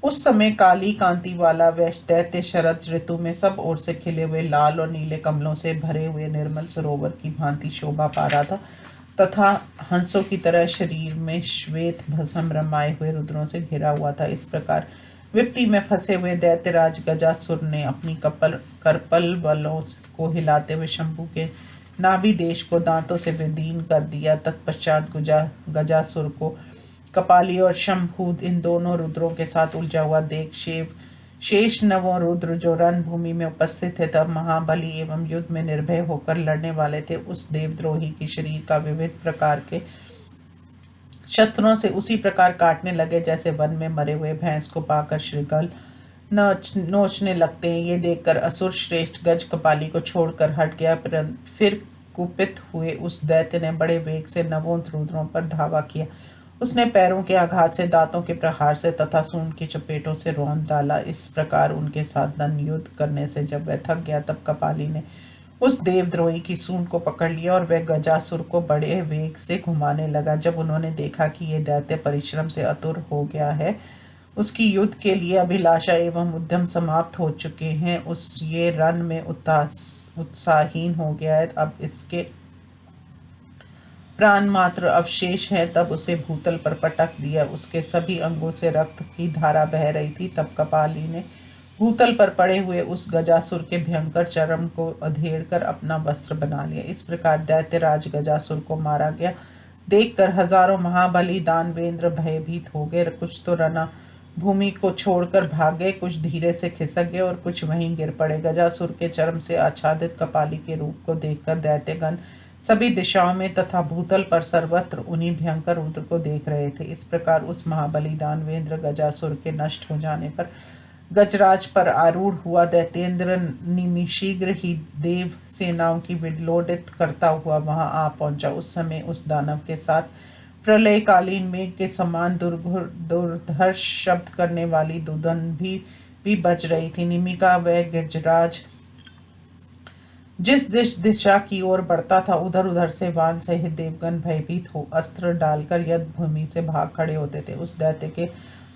उस समय काली कांति वाला वह दैत्य शरद ऋतु में सब ओर से खिले हुए लाल और नीले कमलों से भरे हुए निर्मल सरोवर की भांति शोभा पा रहा था तथा हंसों की तरह शरीर में श्वेत भस्म रमाए हुए रुद्रों से घिरा हुआ था। इस प्रकार विपत्ति में फंसे हुए दैत्यराज गजासुर ने अपनी करपल बलों को हिलाते हुए शंभु के नाभि देश को दांतों से विदीर्ण कर दिया। तत्पश्चात गजासुर को कपाली और शंभु इन दोनों रुद्रों के साथ उलझा हुआ देख शेष नवों रुद्र जो रणभूमि में उपस्थित थे तब महाबली एवं युद्ध में निर्भय होकर लड़ने वाले थे, उस देवद्रोही की शरीर का विविध प्रकार के शस्त्रों से उसी प्रकार काटने लगे जैसे वन में मरे हुए भैंस को पाकर श्रृंखल नोचने लगते हैं। ये देखकर असुर श्रेष्ठ गज कपाली को छोड़कर हट गया। फिर कुपित हुए उस दैत्य ने बड़े वेग से नवों रुद्रों पर धावा किया। उसने पैरों के आघात से, दांतों के प्रहार से तथा सूंड की चपेटों से रौंद डाला। इस प्रकार उनके साथ दंड युद्ध करने से जब वह थक गया तब कपाली ने उस देवद्रोही की सूंड को पकड़ लिया और वह गजासुर को बड़े वेग से घुमाने लगा। जब उन्होंने देखा कि यह दैत्य परिश्रम से आतुर हो गया है, उसकी युद्ध के लिए अभिलाषा एवं उद्यम समाप्त हो चुके हैं, ये रण में उत्साहहीन हो गया है, अब इसके प्राण मात्र अवशेष है, तब उसे भूतल पर पटक दिया। उसके सभी अंगों से रक्त की धारा बह रही थी। तब कपाली ने भूतल पर पड़े हुए उस गजासुर के भयंकर चर्म को अधेड़कर अपना वस्त्र बना लिया। इस प्रकार दैत्यराज गजासुर को मारा गया देखकर हजारों महाबली दानवेंद्र भयभीत हो गए। कुछ तो रणा भूमि को छोड़कर भाग गए, कुछ धीरे से खिसक गए और कुछ वहीं गिर पड़े। गजासुर के चर्म से आच्छादित कपाली के रूप को देखकर दैत्यगण सभी दिशाओं में तथा भूतल पर सर्वत्र उन्हीं भयंकर रुद्र को देख रहे थे। इस प्रकार उस महाबली दानवेंद्र गजासुर के नष्ट हो जाने पर गजराज पर आरूढ़ हुआ दैत्येंद्र निमिशीघ्र ही देव सेनाओं की विलोडित करता हुआ वहां आ पहुंचा। उस समय उस दानव के साथ प्रलयकालीन मेघ के समान दुर्धर्ष शब्द करने वाली दुदन भी बज रही थी। निमिका व गजराज जिस दिशा की ओर बढ़ता था, उधर उधर से वान सहित देवगण भयभीत हो अस्त्र डालकर युद्ध भूमि से भाग खड़े होते थे। उस दैत्य के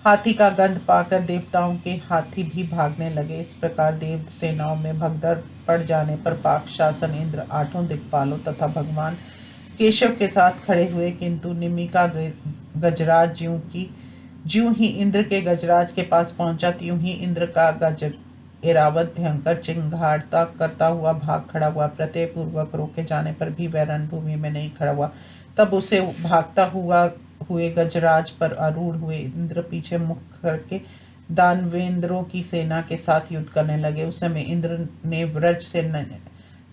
हाथी का गंध पाकर देवताओं के हाथी भी भागने लगे। इस प्रकार देव सेनाओं में भगदड़ पड़ जाने पर पाक शासन इंद्र आठों दिक्पालों तथा भगवान केशव के साथ खड़े हुए, किंतु निमिका गजराज ज्यों ही इंद्र के गजराज के पास पहुंचा, त्यों ही इंद्र का गज एरावत भयंकर चिंगारता करता हुआ भाग खड़ा हुआ। प्रत्यय पूर्वक रोके जाने पर भी वह रणभूमि में नहीं खड़ा हुआ। तब उसे भागता हुए गजराज पर आरूढ़ हुए इंद्र पीछे मुख करके दानवेंद्रों की सेना के साथ युद्ध करने लगे। उस समय इंद्र ने व्रज से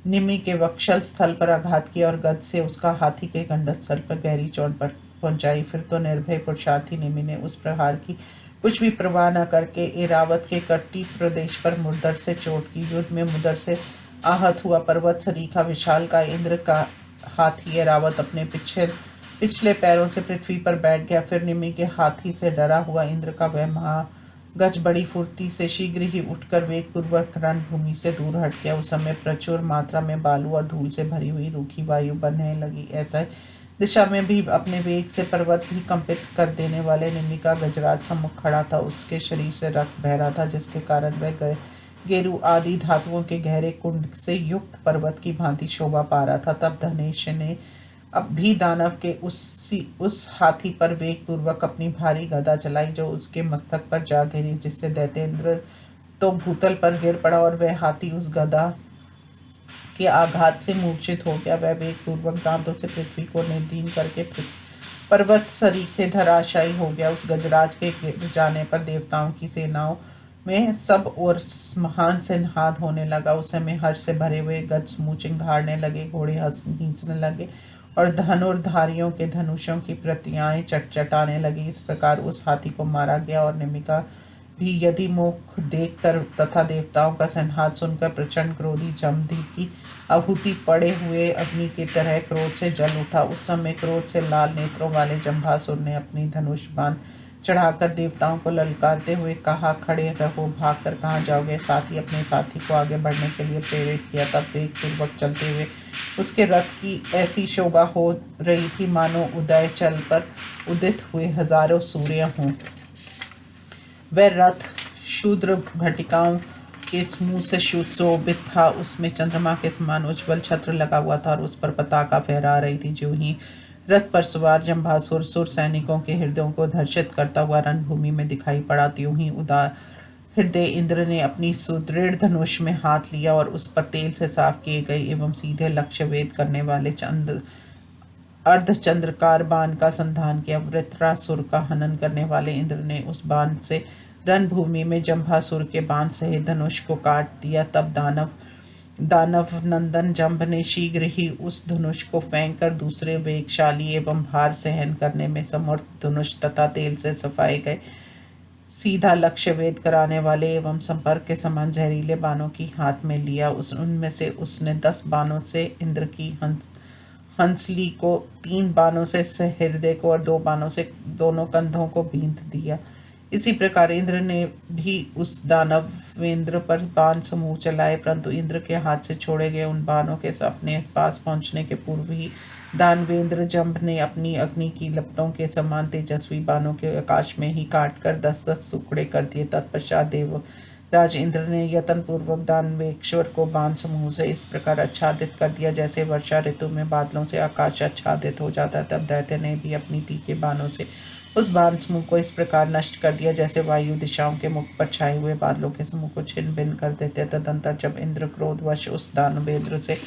निमि के वक्षल स्थल पर आघात किया और गद से उसका हाथी के गंडक स्थल पर गहरी चोट पर पहुंचाई। फिर तो निर्भय पुरुषार्थी निमि ने उस प्रहार की कुछ भी परवाह न करके एरावत के कट्टी प्रदेश पर मुर्दर से चोट की। युद्ध में मुदर से आहत हुआ पर्वत सरीखा विशाल का इंद्र का हाथी एरावत अपने पिछले पैरों से पृथ्वी पर बैठ गया। फिर निमि के हाथी से डरा हुआ इंद्र का वह महागज बड़ी फुर्ती से शीघ्र ही उठकर वेगपूर्वक रणभूमि से दूर हट गया। उस समय प्रचुर मात्रा में बालू और धूल से भरी हुई रूखी वायु बनने लगी। ऐसा दिशा में भी अपने वेग से पर्वत भी कंपित कर देने वाले निमि का गजराज सम्मुख खड़ा था। उसके शरीर से रक्त बह रहा था, जिसके कारण वह गेरु आदि धातुओं के गहरे कुंड से युक्त पर्वत की भांति शोभा पा रहा था। तब धनेश ने अब भी दानव के उस हाथी पर वेग पूर्वक अपनी भारी गदा चलाई, जो उसके मस्तक पर जा गिरी, जिससे दैत्येंद्र तो भूतल पर गिर पड़ा और वह हाथी उस गदा के आघात से मूर्छित हो गया। वह वेग पूर्वक दांतों से पृथ्वी को निर्दीन करके पर्वत सरीखे धराशायी हो गया। उस गजराज के गिर जाने पर देवताओं की सेनाओं में सब और महान सिंहाद होने लगा। उस समय हर्ष से भरे हुए गज समूह चिंगारने लगे, घोड़े खींचने लगे और धनुर्धारियों के धनुषों की प्रतियाएं चटचटाने लगी। इस प्रकार उस हाथी को मारा गया और निमिका भी यदि मुख देख कर तथा देवताओं का संहार सुनकर प्रचंड क्रोधी जमदग्नि की आहुति पड़े हुए अग्नि की तरह क्रोध से जल उठा। उस समय क्रोध से लाल नेत्रों वाले जंभासुर ने अपनी धनुष बाण चढ़ाकर देवताओं को ललकारते हुए कहा, खड़े रहो, भाग कर कहाँ जाओगे। साथ ही अपने साथी को आगे बढ़ने के लिए प्रेरित किया। तब वेग पूर्वक चलते हुए उसके रथ की ऐसी शोभा हो रही थी मानो उदय चल पर उदित हुए हजारों सूर्य हों। वह रथ शूद्र घटिकाओं के समूह से सुशोभित था। उसमें चंद्रमा के समान उज्ज्वल छत्र लगा हुआ था और उस पर पताका फहरा रही थी। जो ही रथ पर सवार जंभासुर सुर सैनिकों के हृदयों को धर्षित करता हुआ रणभूमि में दिखाई पड़ा, त्यों ही उदार हृदय इंद्र ने अपनी सुदृढ़ धनुष में हाथ लिया और उस पर तेल से साफ किए गए एवं सीधे लक्ष्य भेद करने वाले अर्धचंद्रकार बाण का संधान किया। वृत्रासुर का हनन करने वाले इंद्र ने उस बाण से रणभूमि में जंभासुर के बाण सहित धनुष को काट दिया। तब दानव नंदन जंभ ने शीघ्र ही उस धनुष को फेंक कर दूसरे वेगशाली एवं भार सहन करने में समर्थ धनुष तथा तेल से सफाए गए सीधा लक्ष्य भेद कराने वाले एवं संपर्क के समान जहरीले बाणों की हाथ में लिया। उनमें से उसने 10 बाणों से इंद्र की हंसली को, 3 बाणों से हृदय को और 2 बाणों से दोनों कंधों को बींध दिया। इसी प्रकार इंद्र ने भी उस दानवेंद्र पर बाण समूह चलाए, परंतु इंद्र के हाथ से छोड़े गए उन बाणों के अपने पास पहुंचने के पूर्व ही दानवेंद्र जंभ ने अपनी अग्नि की लपटों के समान तेजस्वी बाणों के आकाश में ही काटकर 10-10 टुकड़े कर दिए। तत्पश्चात देवराज इंद्र ने यत्न पूर्वक दानवेश्वर को बाण समूह से इस प्रकार आच्छादित कर दिया, जैसे वर्षा ऋतु में बादलों से आकाश आच्छादित हो जाता है। तब दैत्य ने भी अपनी तीखे बाणों से उस बाण समूह को इस प्रकार नष्ट कर दिया, जैसे वायु दिशाओं के मुख पर छाए हुए बादलों के समूह को छिन्न भिन्न कर देते। तदंतर जब इंद्र क्रोधवश उस दानवेंद्र से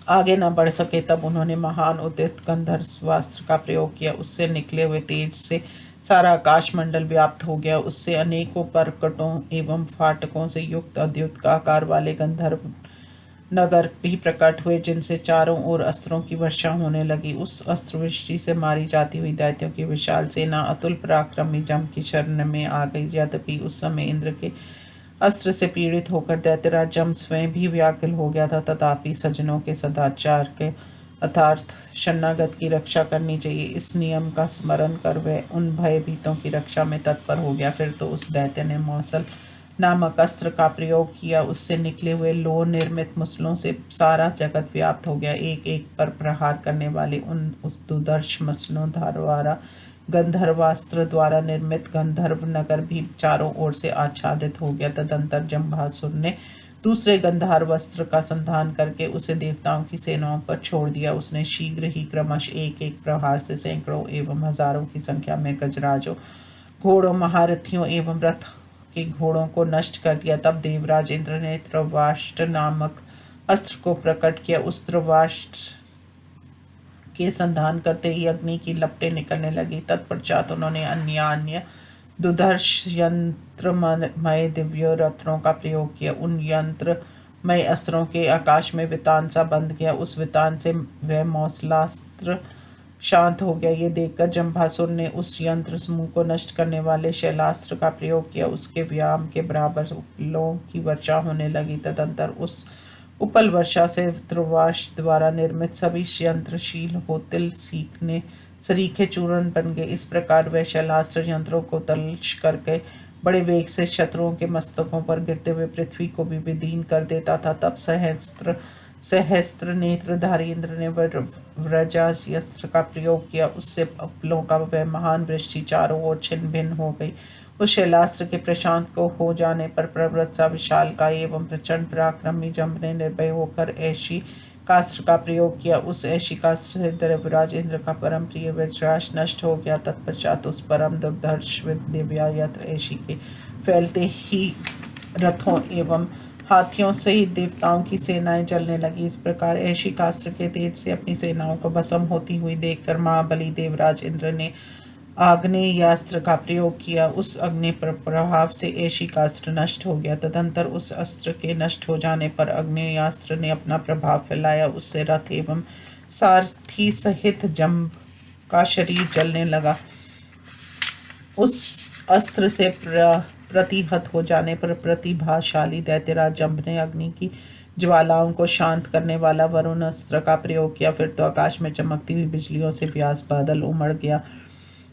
आगे न बढ़ सके, तब उन्होंने महान उदित गंधर्वास्त्र का प्रयोग किया। उससे निकले हुए तेज से सारा आकाश मंडल व्याप्त हो गया। उससे अनेकों परकटों एवं फाटकों से युक्त अद्युत आकार वाले गंधर्व नगर भी प्रकट हुए जिनसे चारों ओर अस्त्रों की वर्षा होने लगी। उस अस्त्र वृष्टि से मारी जाती हुई दैत्यों की विशाल सेना अतुल पराक्रमी जम की शरण में आ गई। यद्यपि उस समय इंद्र के अस्त्र से पीड़ित होकर दैत्यराज जम स्वयं भी व्याकुल हो गया था, तथापि सज्जनों के सदाचार के अर्थात शरणागत की रक्षा करनी चाहिए, इस नियम का स्मरण कर वह उन भयभीतों की रक्षा में तत्पर हो गया। फिर तो उस दैत्य ने मौसल नामक अस्त्र का प्रयोग किया। उससे निकले हुए लोह निर्मित मुसलों से सारा जगत व्याप्त हो गया। एक एक पर प्रहार करने वाले उस दुर्धर्ष मसलों द्वारा गंधर्वास्त्र द्वारा निर्मित गंधर्व नगर भी चारों ओर से आच्छादित हो गया। तदंतर जम्भासुर ने दूसरे गंधर्व अस्त्र का संधान करके उसे देवताओं की सेनाओं पर छोड़ दिया। उसने शीघ्र ही क्रमश एक एक प्रहार से सैकड़ों एवं हजारों की संख्या में गजराजों, घोड़ों, महारथियों एवं रथ के घोड़ों को नष्ट कर दिया। तब देवराज इंद्र ने त्रवाष्ट नामक अस्त्र को प्रकट किया। उस त्रवाष्ट के संधान करते ही अग्नि की लपटें निकलने लगी। तत्पश्चात उन्होंने अन्य दुर्धर्ष यंत्रमय दिव्य रत्नों का प्रयोग किया। उन यंत्रमय अस्त्रों के आकाश में वितान सा बंध गया। उस वितान से वह मौसलास्त्र शांत हो गया। ये देखकर जम्भासुर ने उस यंत्र समूह को नष्ट करने वाले शैलास्त्र का प्रयोग किया। उसके व्यायाम के बराबर उपलों की वर्षा होने लगी। तदंतर उस उपल वर्षा से ध्रुवाश द्वारा निर्मित सभी यंत्रशील होतिल सीखने सरीखे चूर्ण बन गए। इस प्रकार वह शैलास्त्र यंत्रों को तलश करके बड़े वेग से शत्रुओं के मस्तकों पर गिरते हुए पृथ्वी को भी विदीन कर देता था। तब सहस्त्र नेत्रधारी इंद्र ने व्रजास्त्र का प्रयोग किया। उससे अपलों का वह महान वृष्टि चारों ओर छिन्न भिन्न हो गई। उस शैलास्त्र के प्रशांत को हो जाने पर पर्वत सा विशालकाय एवं प्रचंड पराक्रमी जम्ब ने निर्भय होकर ऐशी कास्त्र का प्रयोग किया। उस ऐशी कास्त्र से देवराज इंद्र का परम प्रिय वज्राश नष्ट हो गया। तत्पश्चात उस परम दुर्धर्ष दिव्यायत्र ऐशी के फैलते ही रथों एवं हाथियों सहित देवताओं की सेनाएं जलने लगी। इस प्रकार ऐशी कास्त्र के तेज से अपनी सेनाओं को भस्म होती हुई देखकर महाबली देवराज इंद्र ने आग्नेयास्त्र का प्रयोग किया। उस अग्नि प्रभाव से ऐशी का अस्त्र नष्ट हो गया। तदंतर उस अस्त्र के नष्ट हो जाने पर आग्नेयास्त्र ने अपना प्रभाव फैलाया। उससे रथ एवं सारथी सहित जम्ब का शरीर जलने लगा। उस अस्त्र से प्रतिहत हो जाने पर प्रतिभाशाली दैत्यराज जम्ब ने अग्नि की ज्वालाओं को शांत करने वाला वरुण अस्त्र का प्रयोग किया। फिर तो आकाश में चमकती हुई बिजलियों से व्यास बादल उमड़ गया।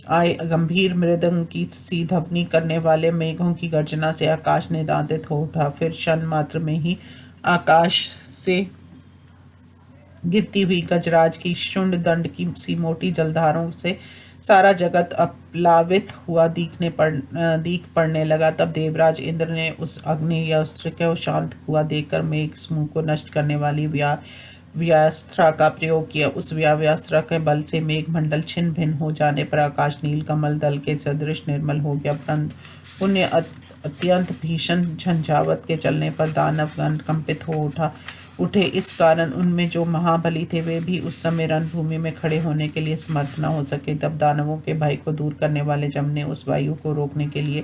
आय गंभीर मृदंग की सी ध्वनि करने वाले मेघों की गर्जना से आकाश ने दांतित हो उठा। फिर क्षण मात्र में ही आकाश से गिरती हुई गजराज की शुंड दंड की सी मोटी जलधारों से सारा जगत अपलावित हुआ दीख पड़ने लगा। तब देवराज इंद्र ने उस अग्नि या अस्त्र को शांत हुआ देखकर मेघ समूह को नष्ट करने वाली व्यास्त्रा का प्रयोग किया। उस व्यास्त्रा के बल से मेघमंडल छिन्न भिन्न हो जाने पर आकाश नील कमल दल के सदृश निर्मल हो गया। परंतु उन्हें अत्यंत भीषण झंझावत के चलने पर दानवगण कंपित हो उठे। इस कारण उनमें जो महाबली थे वे भी उस समय रणभूमि में खड़े होने के लिए समर्थ न हो सके। तब दानवों के भय को दूर करने वाले जम ने उस वायु को रोकने के लिए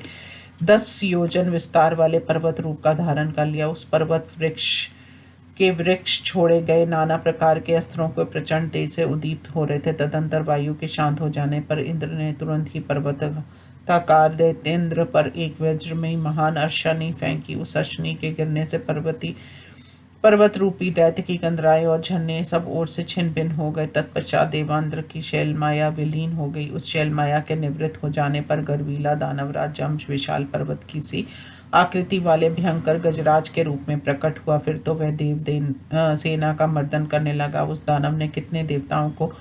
10 योजन विस्तार वाले पर्वत रूप का धारण कर लिया। उस पर्वत वृक्ष छोड़े गए नाना प्रकार के अस्त्रों को प्रचंड तेज से उद्दीप्त हो रहे थे। तदंतर वायु के शांत हो जाने पर इंद्र ने तुरंत ही पर्वताकार दैत्येंद्र पर एक वज्रमयी महान अर्शनी फेंकी। उस अर्शनी के गिरने से पर्वत रूपी दैत्य की कंदराएं और झरने सब ओर से छिन्न भिन्न हो गए। तत्पश्चात देवांद्र की शैल माया विलीन हो गई। उस शैल माया के निवृत्त हो जाने पर गर्वीला दानवराज जम्भ विशाल पर्वत की सी आकृति वाले भयंकर गजराज के रूप में प्रकट हुआ। फिर तो वह सेना का मर्दन करने लगा। उस दानव ने कितने देवताओं को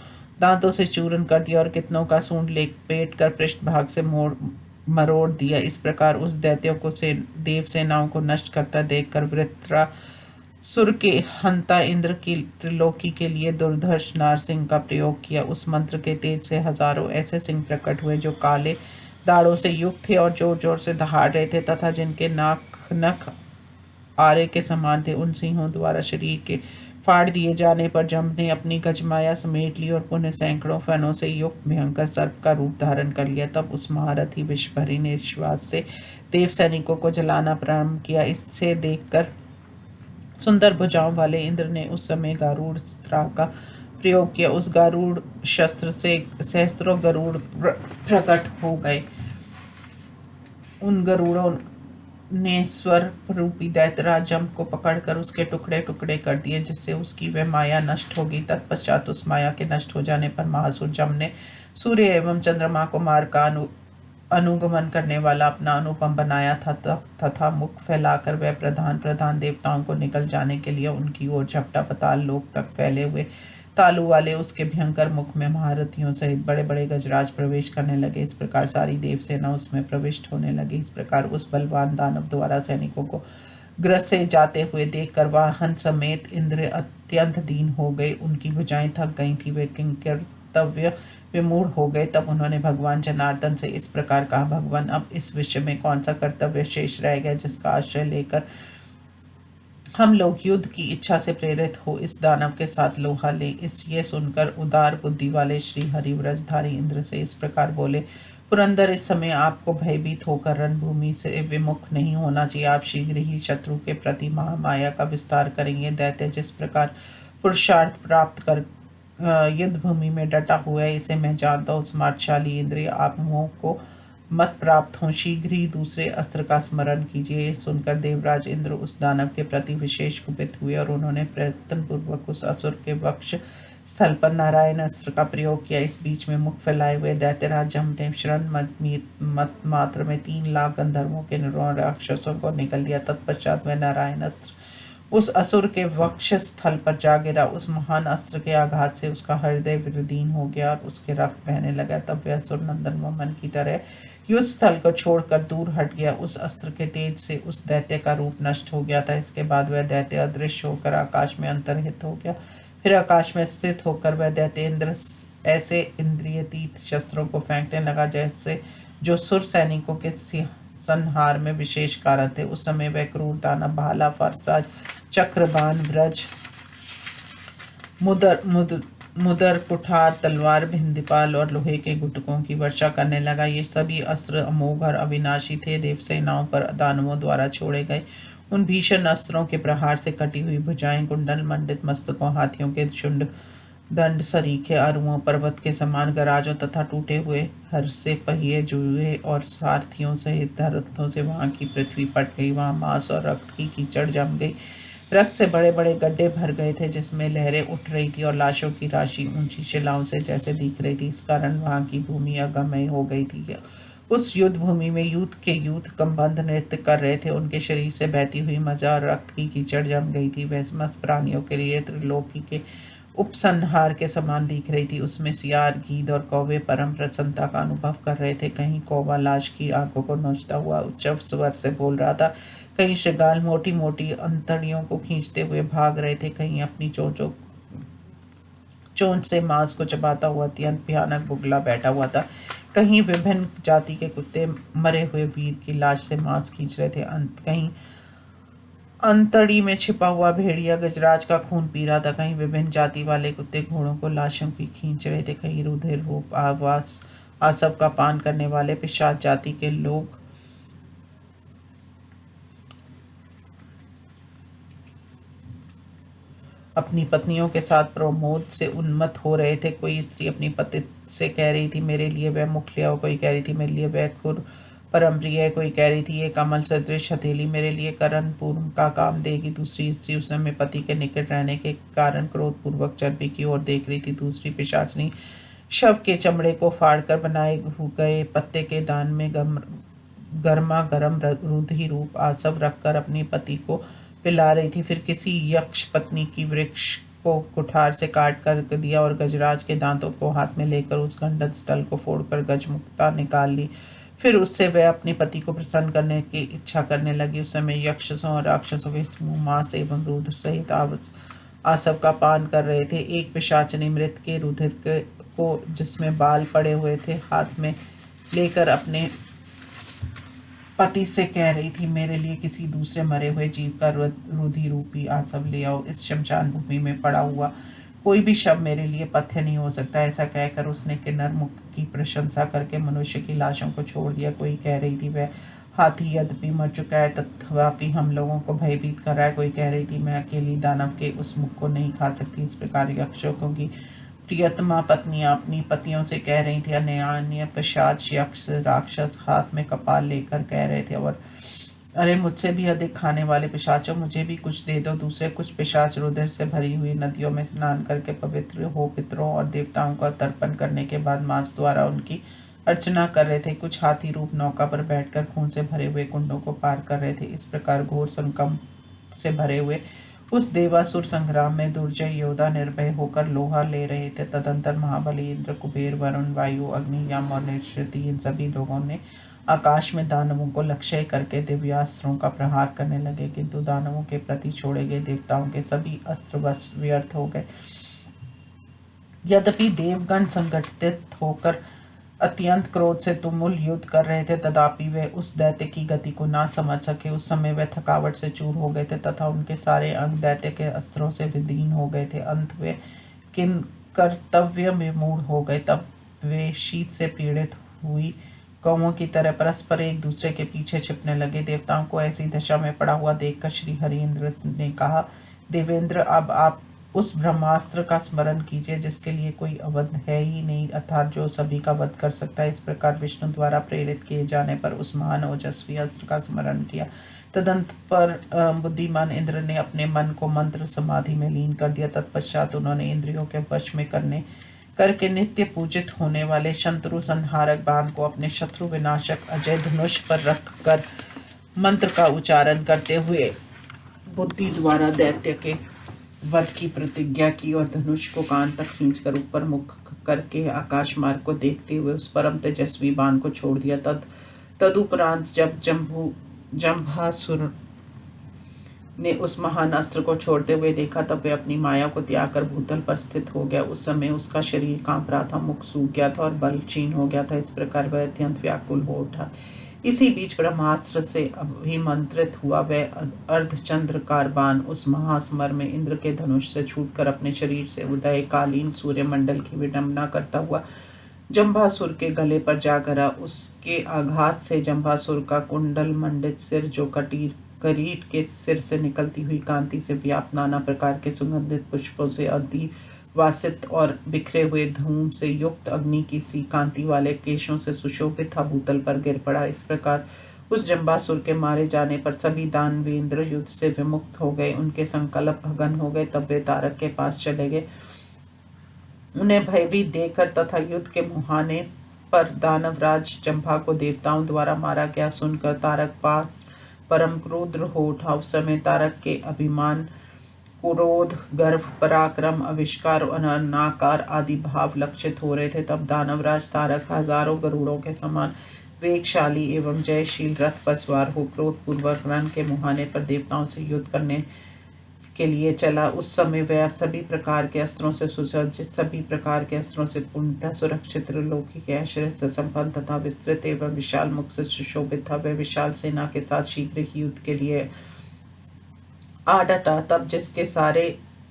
दांतों से चूर्ण कर दिया और कितनों का सूंड लेपेट कर पृष्ठभाग से मरोड़ दिया। इस प्रकार उस दैत्यों को देव सेनाओं को नष्ट करता देखकर वृत्रासुर के हंता इंद्र की त्रिलोकी के लिए दुर्धर्ष नारसिंह का प्रयोग किया। उस मंत्र के तेज से हजारों ऐसे सिंह प्रकट हुए जो काले दाढ़ों से युक्त थे और जोर जोर से दहाड़ रहे थे तथा जिनके नख आरे के समान थे। उन सिंहों द्वारा शरीर के फाड़ दिए जाने पर जम्ब ने अपनी गजमाया समेट ली और पुनः सैकड़ों फनों से युक्त भयंकर सर्प का रूप धारण कर लिया। तब उस महारथी विषभरी ने श्वास से देव सैनिकों को जलाना प्रारंभ किया। इससे देखकर सुंदर भुजाओं वाले इंद्र ने उस समय गारुड़ अस्त्र का प्रयोग किया। उस गारुड़ शस्त्र से सहस्त्रों गरुड़ प्रकट हो गए। उन गरुड़ों ने स्वर रूपी दैत्यराज जम्ब को पकड़कर उसके टुकड़े टुकड़े कर दिए, जिससे उसकी वह माया नष्ट हो गई। तत्पश्चात उस माया के नष्ट हो जाने पर महासुर जम्ब ने सूर्य एवं चंद्रमा को मार का अनुगमन करने वाला अपना अनुपम बनाया था तथा मुख फैलाकर वह प्रधान प्रधान देवताओं को निकल जाने के लिए उनकी ओर झपटा। पाताल लोक तक फैले हुए तालू वाले उसके भयंकर मुख में महारथियों सहित बड़े बड़े गजराज प्रवेश करने लगे। इस प्रकार सारी देव सेना उसमें प्रविष्ट होने लगी। इस प्रकार उस बलवान दानव द्वारा सैनिकों को ग्रसे जाते हुए देखकर वाहन समेत इंद्र अत्यंत दीन हो गए। उनकी भुजाएं थक गई थी, वे किंकर्तव्य विमूढ़ हो गए। तब उन्होंने भगवान जनार्दन से इस प्रकार कहा, भगवान अब इस विषय में कौन सा कर्तव्य शेष रह गया जिसका आश्रय लेकर हम लोग युद्ध की इच्छा से प्रेरित हो इस दानव के साथ लोहा लें। ये सुनकर उदार बुद्धि वाले श्री हरि व्रजधारी इंद्र से इस प्रकार बोले, पुरंदर, इस समय आपको भयभीत होकर रणभूमि से विमुख नहीं होना चाहिए। आप शीघ्र ही शत्रु के प्रति महामाया का विस्तार करेंगे। दैत्य जिस प्रकार पुरुषार्थ प्राप्त कर युद्ध भूमि में डटा हुआ है, इसे मैं जानता हूँ। स्मार्टशाली इंद्रिय, आप मोह को मत प्राप्त हो, शीघ्र ही दूसरे अस्त्र का स्मरण कीजिए। ये सुनकर देवराज इंद्र उस दानव के प्रति विशेष कुपित हुए और उन्होंने प्रयत्न पूर्वक उस असुर के वक्ष स्थल पर नारायण अस्त्र का प्रयोग किया। इस बीच में मुख फैलाए हुए दैत्यराज जम्ब ने क्षण मत मात्र में 3 लाख गंधर्वों के निरोण राक्षसों को निकल लिया। तत्पश्चात वह नारायण अस्त्र उस असुर के वक्ष स्थल पर जा गिरा। उस महान अस्त्र के आघात से उसका हृदय विदीर्ण हो गया और उसके रक्त बहने लगा। तब वह असुर नंदन वमन की तरह युद्ध स्थल को छोड़कर दूर हट गया। उस अस्त्र के तेज से उस दैत्य का रूप नष्ट हो गया था। इसके बाद वह दैत्य अदृश्य होकर आकाश में अंतर्हित हो गया। फिर आकाश में स्थित होकर वह दैत्य इंद्र ऐसे इंद्रियतीत शस्त्रों को फेंकने लगा जैसे जो सुर सैनिकों के संहार में विशेष कारण थे। उस समय वह क्रूर दानव भाला, फरसा, चक्रबाण, व्रज, मुदर, कुठार, तलवार, भिंदीपाल और लोहे के गुटकों की वर्षा करने लगा। ये सभी अस्त्र अमोघ और अविनाशी थे। देवसेनाओं पर दानवों द्वारा छोड़े गए उन भीषण अस्त्रों के प्रहार से कटी हुई भुजाएं, कुंडल मंडित मस्तकों, हाथियों के शुंड, दंड, सरीखे, अरुओं, पर्वत के समान गराजों तथा टूटे हुए हरसे, पहिए, जुए और सारथियों सहित धरतों से वहां की पृथ्वी पट गई। वहां मांस और रक्त की कीचड़ जम गई। रक्त से बड़े बड़े गड्ढे भर गए थे जिसमें लहरें उठ रही थी और लाशों की राशि ऊंची शिलाओं से जैसे दिख रही थी। इस कारण वहां की भूमि अगमय हो गई थी। उस युद्ध भूमि में यूथ कंबंध नृत्य कर रहे थे। उनके शरीर से बहती हुई मजा और रक्त की कीचड़ जम गई थी। वह समस्त प्राणियों के लिए त्रिलोकी के उपसंहार के समान दिख रही थी। उसमें सियार, गीद और कौवे परम प्रसन्नता का अनुभव कर रहे थे। कहीं कौवा लाश की आंखों को नोचता हुआ उच्च स्वर से बोल रहा था, कहीं शृगाल मोटी मोटी अंतड़ियों को खींचते हुए भाग रहे थे, कहीं अपनी चोंच से मांस को चबाता हुआ अत्यंत भयानक बुगला बैठा हुआ था, कहीं विभिन्न जाति के कुत्ते मरे हुए वीर की लाश से मांस खींच रहे थे, कहीं अंतड़ी में छिपा हुआ भेड़िया गजराज का खून पी रहा था, कहीं विभिन्न जाति वाले कुत्ते घोड़ों को लाशों की खींच रहे थे, कहीं रुधिर रूप आवास आसव का पान करने वाले पिशाच जाति के लोग अपनी पत्नियों के साथ प्रमोद से उन्मत्त हो रहे थे। कोई स्त्री अपनी पति से कह रही थी, मेरे लिए वह मुख ले आओ। कोई कह रही थी, मेरे लिए वह खुर परम प्रिय है। कोई कह रही थी, ये कमल सदृश हथेली मेरे लिए करण पूर्व का काम देगी। दूसरी स्त्री उस समय पति के निकट रहने के कारण क्रोध पूर्वक चर्बी की ओर देख रही थी। दूसरी पिशाचनी शव के चमड़े को फाड़कर बनाए गए पत्ते के दान में गर्मा गर्म रुधि रूप आसव रखकर अपनी पति को पिला रही थी। फिर किसी यक्ष पत्नी की वृक्ष को कुठार से काट कर दिया और गजराज के दांतों को हाथ में लेकर उस गंडक स्थल को फोड़कर गजमुक्ता निकाल ली। फिर उससे वह अपने पति को प्रसन्न करने की इच्छा करने लगी। उस समय यक्षसों और राक्षसों के समूह मांस एवं रुधिर सहित आसव का पान कर रहे थे। एक पिशाचनी मृत के रुधिर को, जिसमें बाल पड़े हुए थे, हाथ में लेकर अपने पति से कह रही थी, मेरे लिए किसी दूसरे मरे हुए जीव का रुधि रूपी आसव ले आओ। इस शमशान भूमि में पड़ा हुआ कोई भी शव मेरे लिए पथ्य नहीं हो सकता। ऐसा कहकर उसने किन्नर मुख की प्रशंसा करके मनुष्य की लाशों को छोड़ दिया। कोई कह रही थी, वह हाथी यद्यपि मर चुका है तथापि हम लोगों को भयभीत कर रहा है। कोई कह रही थी, मैं अकेली दानव के उस मुख को नहीं खा सकती। इस प्रकार यक्षों की प्रियतमा पत्नियां अपनी पतियों से कह रही थी। अन्य पिशाच यक्ष राक्षस हाथ में कपाल लेकर कह रहे थे, और अरे मुझसे भी अधिक खाने वाले पिशाचों, मुझे भी कुछ दे दो। दूसरे कुछ पिशाच रुधिर से भरी हुई नदियों में स्नान करके पवित्र हो पितरों और देवताओं का तर्पण करने के बाद मांस द्वारा उनकी अर्चना कर रहे थे। कुछ हाथी रूप नौका पर बैठकर खून से भरे हुए कुंडों को पार कर रहे थे। इस प्रकार घोर संकट से भरे हुए उस देवासुर संग्राम में दुर्जय योद्धा निर्भय होकर लोहा ले रहे थे। तदंतर महाबली इंद्र, कुबेर, वरुण, वायु, अग्नि, यम और निश्चिति, इन सभी लोगों ने आकाश में दानवों को लक्ष्य करके दिव्यास्त्रों का प्रहार करने लगे, किंतु दानवों के प्रति छोड़े गए देवताओं के सभी अस्त्र बस व्यर्थ हो गए। यद्यपि देवगण संगठित होकर अत्यंत क्रोध से तुमुल युद्ध कर रहे थे, तथापि वे उस दैत्य की गति को ना समझ सके। उस समय वे थकावट से चूर हो गए थे तथा उनके सारे अंग दैत्य के अस्त्रों से विदीर्ण हो गए थे। अंत वे किन कर्तव्य में मूढ़ हो गए। तब वे शीत से पीड़ित हुई कौवों की तरह परस्पर एक दूसरे के पीछे छिपने लगे। देवताओं को ऐसी दशा में पड़ा हुआ देखकर श्री हरिंद्र ने कहा, देवेंद्र, अब आप उस ब्रह्मास्त्र का स्मरण कीजिए जिसके लिए कोई अवध है ही नहीं, अर्थात जो सभी का वध कर सकता है। इस प्रकार विष्णु द्वारा प्रेरित किए जाने पर उस महान ओजस्वी अस्त्र का स्मरण किया। तदंतर बुद्धिमान इंद्र ने अपने मन को मंत्र समाधि में लीन कर दिया। तत्पश्चात उन्होंने इंद्रियों के वश में करके नित्य पूजित होने वाले शत्रु संहारक बाण को अपने शत्रु विनाशक अजय धनुष पर रखकर मंत्र का उच्चारण करते हुए बुद्धि द्वारा दैत्य के वध की प्रतिज्ञा की और धनुष को कान तक खींचकर ऊपर मुख करके आकाश मार्ग को देखते हुए उस परम तेजस्वी बाण को छोड़ दिया। तदुपरांत जब जंभासुर ने उस महान अस्त्र को छोड़ते हुए देखा, तब वे अपनी माया को त्याग कर भूतल पर स्थित हो गया। उस समय उसका शरीर कांप रहा था, मुख सूख गया था और बल क्षीण हो गया था। इस प्रकार वह अत्यंत व्याकुल हो उठा। इसी बीच ब्रह्मास्त्र से अभिमंत्रित हुआ वह अर्धचंद्रकार बाण उस महासमर में इंद्र के धनुष से छूटकर अपने शरीर से उदयकालीन सूर्यमंडल की विडंबना करता हुआ जंभासुर के गले पर जा गिरा। उसके आघात से जंभासुर का कुंडल मंडित सिर, जो करीट के सिर से निकलती हुई कांति से व्याप्त नाना प्रकार के सुगंधित पुष्पों से वासित और बिखरे हुए धूम से युक्त अग्नि की सी कांति वाले केशों से सुशोभित था, भूतल पर गिर पड़ा। इस प्रकार उस जंबासुर के मारे जाने पर सभी दानवेंद्र युद्ध से विमुक्त हो गए, उनके संकल्प भगन हो गए। तब वे तारक के पास चले गए। उन्हें भयभीत देखकर तथा युद्ध के मुहाने पर दानवराज जंभा को देवताओं द्वारा मारा गया सुनकर तारक पास परम क्रोध हो उठा। उस समय तारक के अभिमान, क्रोध, गर्व, पराक्रम, आविष्कार और अनाकार आदि भाव लक्षित हो रहे थे। तब दानवराज तारक हजारों गरुड़ों के समान वेगशाली एवं जयशील रथ पर सवार हो क्रोध पूर्वक रण के मुहाने पर देवताओं से युद्ध करने के लिए चला। उस समय वह सभी प्रकार के अस्त्रों से सुसज्जित, सभी प्रकार के अस्त्रों से पूर्णतः सुरक्षित, त्रिलोकी के ऐश्वर्य से संपन्न तथा विस्तृत एवं विशाल मुख से सुशोभित था। वह विशाल सेना के साथ शीघ्र ही युद्ध के लिए आ डटा। तब जिसके सारे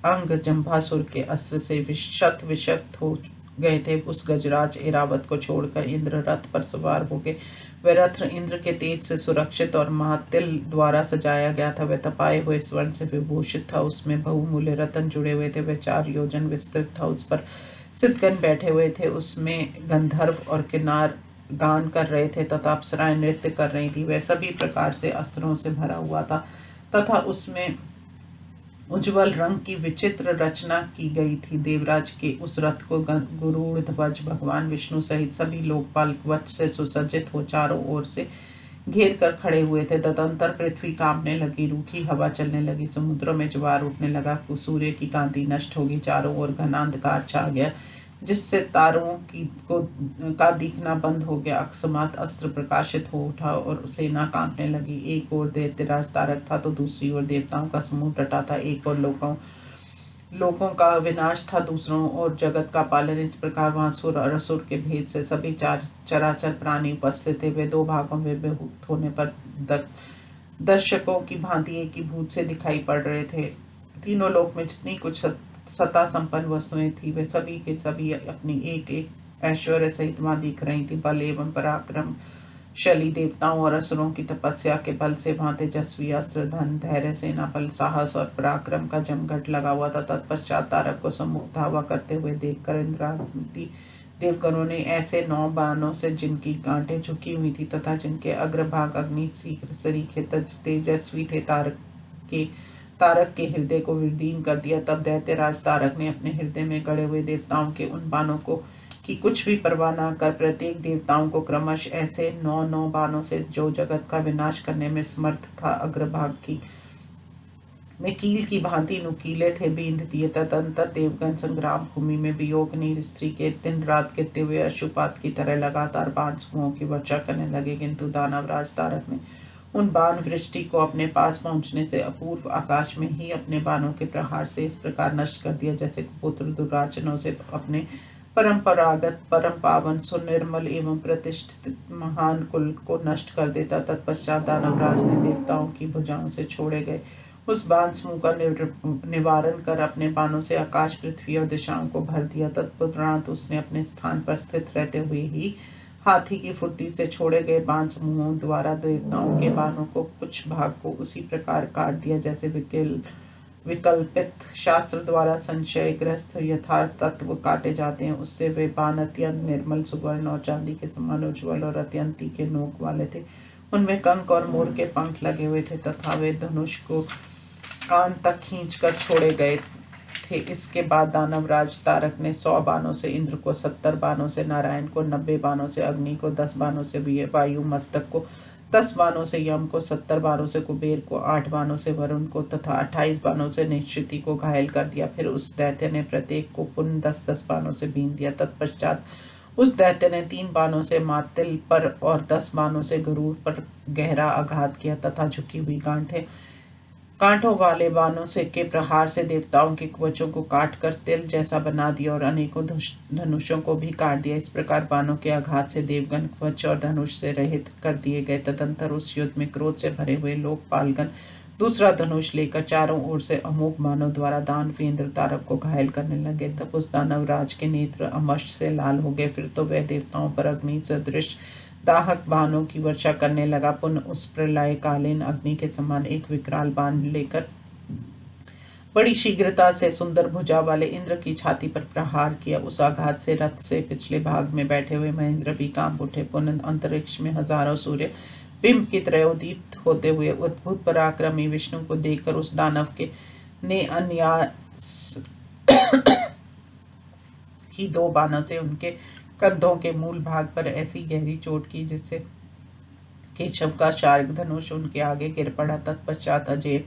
अंग जंभासुर के अस्त्र से विषक्त हो गए थे, उस गजराज ऐरावत को छोड़कर इंद्र रथ पर सवार हो गए। वह रथ इंद्र के तेज से सुरक्षित और महातिल द्वारा सजाया गया था। वह तपाए हुए स्वर्ण से विभूषित था, उसमें बहुमूल्य रत्न जुड़े हुए थे। वह 4 योजन विस्तृत था, उस पर सिद्धगण बैठे हुए थे। उसमें गंधर्व और किन्नार गान कर रहे थे तथा अप्सराएं नृत्य कर रही थी। वह सभी प्रकार से अस्त्रों से भरा हुआ था तथा उसमें उज्ज्वल रंग की विचित्र रचना की गई थी। देवराज के उस रथ को गरुड़ ध्वज भगवान विष्णु सहित सभी लोकपाल कवच से सुसज्जित हो चारों ओर से घेर कर खड़े हुए थे। तदंतर पृथ्वी कांपने लगी, रूखी हवा चलने लगी, समुद्रों में ज्वार उठने लगा, सूर्य की कांति नष्ट होगी, चारों ओर घना अंधकार छा गया जिससे तारों का दिखना बंद हो गया। अकस्मात अस्त्र प्रकाशित हो उठा और सेना कांपने लगी। एक ओर दैत्यराज तारक था तो दूसरी ओर देवताओं का समूह डटा था। एक और लोगों का विनाश था, दूसरों और जगत का पालन। इस प्रकार वहां सुर और असुर के भेद से सभी चराचर प्राणी उपस्थित थे। वे 2 भागों में विभक्त होने पर दर्शकों की भांति एक ही भूत से दिखाई पड़ रहे थे। तीनों लोक में जितनी कुछ सत्ता संपन्न वस्तुएं थी, वे सभी के सभी अपनी एक एक ऐश्वर्य सहित वहां दिख रही थी। बल एवं पराक्रम शली देवताओं और असुरों की तपस्या के बल से वहां तेजस्वी अस्त्र, धन, धैर्य, सेना बल, साहस और पराक्रम का जमघट लगा हुआ था। तत्पश्चात तारक को सम्मुख धावा करते हुए देखकर इंद्रावती देवगणों ने ऐसे 9 बाणों से, जिनकी गांठें झुकी हुई थी तथा जिनके अग्रभाग अग्नि सरीखे तेजस्वी थे, तारक के हृदय को विदीर्ण कर दिया। तब दैत्यराज तारक ने अपने हृदय में गड़े हुए देवताओं के उन बाणों को की कुछ भी परवाह न कर प्रत्येक देवताओं को क्रमश ऐसे 9 बाणों से, जो जगत का विनाश करने में समर्थ था, अग्रभाग की में कील की भांति नुकीले थे, बींध दिए। तदंतर देवगण संग्राम भूमि में वियोगनीर स्त्री के दिन रात गिरते हुए अशुपात की तरह लगातार बाण समूहों की वर्षा करने लगे, किंतु दानवराज तारक ने उन बाण वृष्टि को अपने पास पहुंचने से अपूर्व आकाश में ही अपने बाणों के प्रहार से इस प्रकार नष्ट कर दिया, जैसे पुत्र दुर्राचनों से अपने परंपरागत, परम पावन, सुनिर्मल एवं प्रतिष्ठित महान कुल को नष्ट कर देता। तत्पश्चात दानवराज ने देवताओं की भुजाओं से छोड़े गए उस बाण समूह का निवारण कर अपने बाणों से आकाश, पृथ्वी और दिशाओं को भर दिया। तत्पश्चात उसने अपने स्थान पर स्थित रहते हुए ही हाथी की फुर्ती से छोड़े गए बाण समूहों द्वारा देवताओं के बाणों को कुछ भाग को उसी प्रकार काट दिया, जैसे विकल्पित शास्त्र द्वारा संशयग्रस्त यथार्थ तत्व काटे जाते हैं। उससे वे बाण अत्यंत निर्मल, सुवर्ण और चांदी के समान उज्ज्वल और अत्यंत तीखे नोक वाले थे। उनमें कंक और मोर के पंख लगे हुए थे तथा वे धनुष को कान तक खींचकर छोड़े गए थे। इसके बाद दानवराज तारक ने 100 बाणों से इंद्र को, 70 बाणों से नारायण को, 90 बाणों से अग्नि को, 10 बाणों से वायु मस्तक को, 10 बाणों से यम को, 70 बाणों से कुबेर को, 8 बाणों से वरुण को तथा 28 बाणों से निश्चिति को घायल कर दिया। फिर उस दैत्य ने प्रत्येक को पुनः 10-10 बाणों से बीन दिया। तत्पश्चात उस दैत्य ने 3 बाणों से मातिल पर और 10 बाणों से गरुड़ पर गहरा आघात किया तथा झुकी हुई कांटों वाले बाणों से के प्रहार से देवताओं के कवचों को काटकर तिल जैसा बना दिया और अनेकों धनुषों को भी काट दिया। इस प्रकार बाणों के आघात से देवगण कवच और धनुष से रहित कर दिए गए। तदंतर उस युद्ध में क्रोध से भरे हुए लोकपालगण दूसरा धनुष लेकर चारों ओर से अमोघ बाणों द्वारा दानवेंद्र तारक को घायल करने लगे। तब उस दानवराज के नेत्र अमर्ष से लाल हो गए। फिर तो वह देवताओं पर अग्नि सदृश दाहक बाणों की वर्षा करने लगा। पुनः उस प्रलय कालीन अग्नि के समान एक विकराल बाण लेकर बड़ी शीघ्रता से सुंदर भुजा वाले इंद्र की छाती पर प्रहार किया। उस आघात से रथ से पिछले भाग में बैठे हुए महेंद्र भी कांप उठे। पुनः अंतरिक्ष में हजारों सूर्य बिंब की तरह उदीप्त होते हुए अद्भुत पराक्रमी विष्णु को देखकर उस दानव के ने अन्यास ही 2 बाणों से उनके कंधों के मूल भाग पर ऐसी गहरी चोट की जिससे केशव का शार्क धनुष उनके आगे गिर पड़ा। तत्पश्चात अजय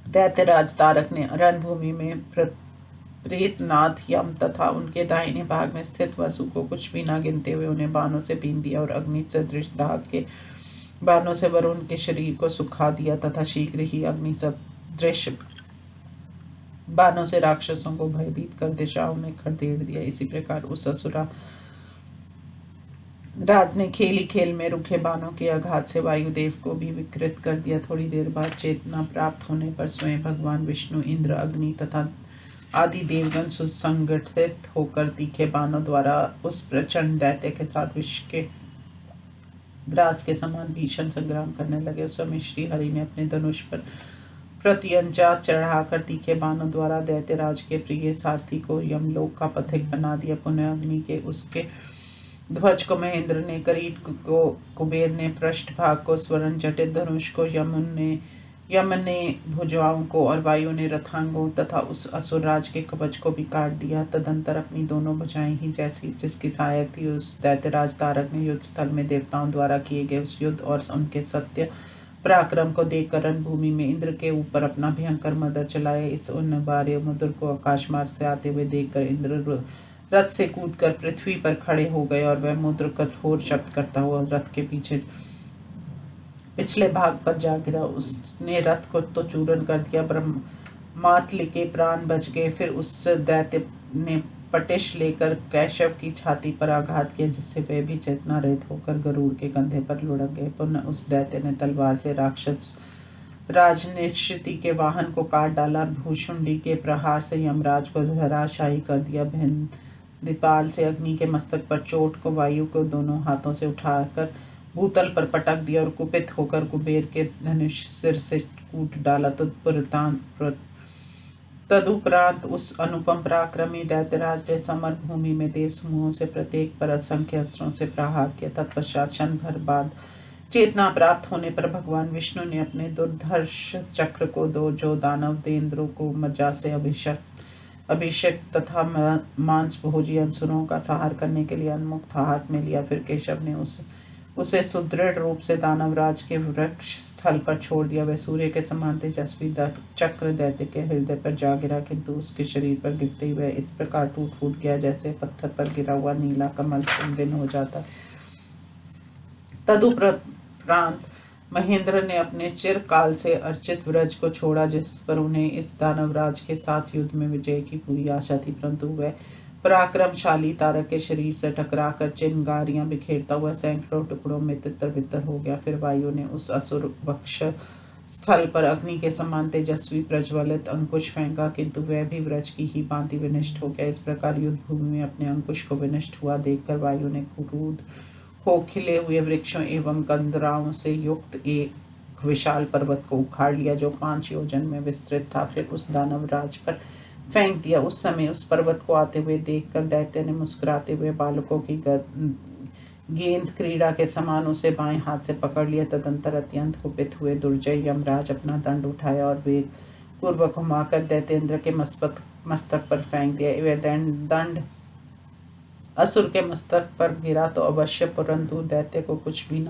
दैत्यराज तारक ने रणभूमि में प्रेतनाथ यम तथा उनके दाहिने भाग में स्थित वसु को कुछ भी न गिनते हुए उन्हें बाणों से बीन दिया और अग्नि सदृश दाग के बाणों से वरुण के शरीर को सुखा दिया तथा शीघ्र ही अग्नि सदृश बाणों से राक्षसों को भयभीत कर दिशाओं में खदेड़ दिया। इसी प्रकार उस असुरा राज ने खेल ही खेल में रुखे बाणों के आघात से वायुदेव को भी विकृत कर दिया। थोड़ी देर बाद चेतना प्राप्त होने पर स्वयं भगवान विष्णु, इंद्र, अग्नि तथा आदि देवगण सुसंगठित होकर तीखे बाणों द्वारा उस प्रचंड दैत्य के साथ विश्व के ग्रास के समान भीषण संग्राम करने लगे। उस समय श्री हरि ने अपने धनुष पर प्रत्यंचा चढ़ाकर तीखे बाणों द्वारा दैत्यराज के प्रिय सारथी को यमलोक का पथिक बना दिया। पुनः अग्नि के उसके ध्वज को महेंद्र ने, करीट को कुबेर ने, पृष्ठ भाग को स्वर्ण जटित धनुष को यम ने भुजाओं को और वायु ने रथांगों तथा उस असुरराज के कवच को भी काट दिया। तदंतर अपनी दोनों भुजाएं ही जैसी जिसकी सहायक थी उस दैत्यराज तारक ने युद्ध स्थल में देवताओं द्वारा किए गए उस युद्ध और उनके सत्य पराक्रम को देखकर रणभूमि में इंद्र के ऊपर अपना भयंकर मदर चलाया। इस उन्नबार्य मुद्र को आकाश मार्ग से आते हुए देखकर इंद्र रथ से कूदकर पृथ्वी पर खड़े हो गए और वह मुद्र कठोर शब्द करता हुआ रथ के पीछे पिछले भाग पर जा गिरा। उसने रथ को तो चूर्ण कर दिया, ब्रह्मात्ल के प्राण बच गए। फिर उस दैत्य ने पटिश लेकर कैशव की छाती पर आघात किया जिससे वह भी चेतना रहित होकर गरुड़ के कंधे पर लुढ़क गए। पुनः उस दैत्य ने तलवार से राक्षस राज निश्चिति के वाहन को काट डाला। भूषुंडी के प्रहार से यमराज को धराशायी कर दिया। दीपाल से अग्नि के मस्तक पर चोट को वायु को दोनों हाथों से उठाकर भूतल पर पटक दिया और कुपित होकर कुबेर के धनुष सिर से कूट डाला। तदुपरांत उस अनुपम पराक्रमी दैत्यराज ने समर भूमि में देव समूहों से प्रत्येक पर असंख्य अस्त्रों से प्रहार किया। तत्पश्चात क्षण भर बाद चेतना प्राप्त होने पर भगवान विष्णु ने अपने दुर्धर्ष चक्र को दो जो दानव देंद्रों को मज्जा से अभिषेक तथा मांस भोजी अंसुरों का संहार करने के लिए उन्मुक्त हाथ में लिया। फिर केशव ने उसे सुदृढ़ रूप से दानवराज के वृक्ष स्थल पर छोड़ दिया। वह सूर्य के समान तेजस्वी चक्र दैत्य के हृदय पर जा गिरा, किंतु उसके शरीर पर गिरते हुए इस प्रकार टूट फूट गया जैसे पत्थर पर गिरा हुआ नीला कमल छिन्न हो जाता। तदुपरांत महेंद्र ने अपने चिरकाल से अर्चित व्रज को छोड़ा, जिस पर उन्हें इस दानवराज के साथ युद्ध में विजय की पूरी आशा थी, परंतु वह पराक्रमशाली तारक के शरीर से टकराकर चिंगारियां बिखेरता हुआ सैकड़ों टुकड़ों में तितर बितर हो गया। फिर वायु ने उस असुर वक्ष स्थल पर अग्नि के समान तेजस्वी प्रज्वलित अंकुश फेंका, किंतु वह भी व्रज की ही भांति विनष्ट हो गया। इस प्रकार युद्ध भूमि में अपने अंकुश को विनष्ट हुआ देखकर वायु ने क्रुद्ध हो खिले हुए वृक्षों एवं कंदराओं से युक्त एक विशाल पर्वत को उखाड़ लिया जो 5 योजन में विस्तृत था। फिर उस दानवराज पर फेंक दिया। उस समय उस पर्वत को आते हुए देखकर दैत्य ने मुस्कुराते हुए बालकों की गेंद क्रीड़ा के समान उसे बाएं हाथ से पकड़ लिया। तदंतर अत्यंत कुपित हुए दुर्जय यमराज अपना दंड उठाया और वेग पूर्वक घुमाकर दैत्येंद्र के मस्तक पर फेंक दिया। वह दंड असुर के मस्तक पर गिरा तो अवश्य, परंतु दैत्य को कुछ भी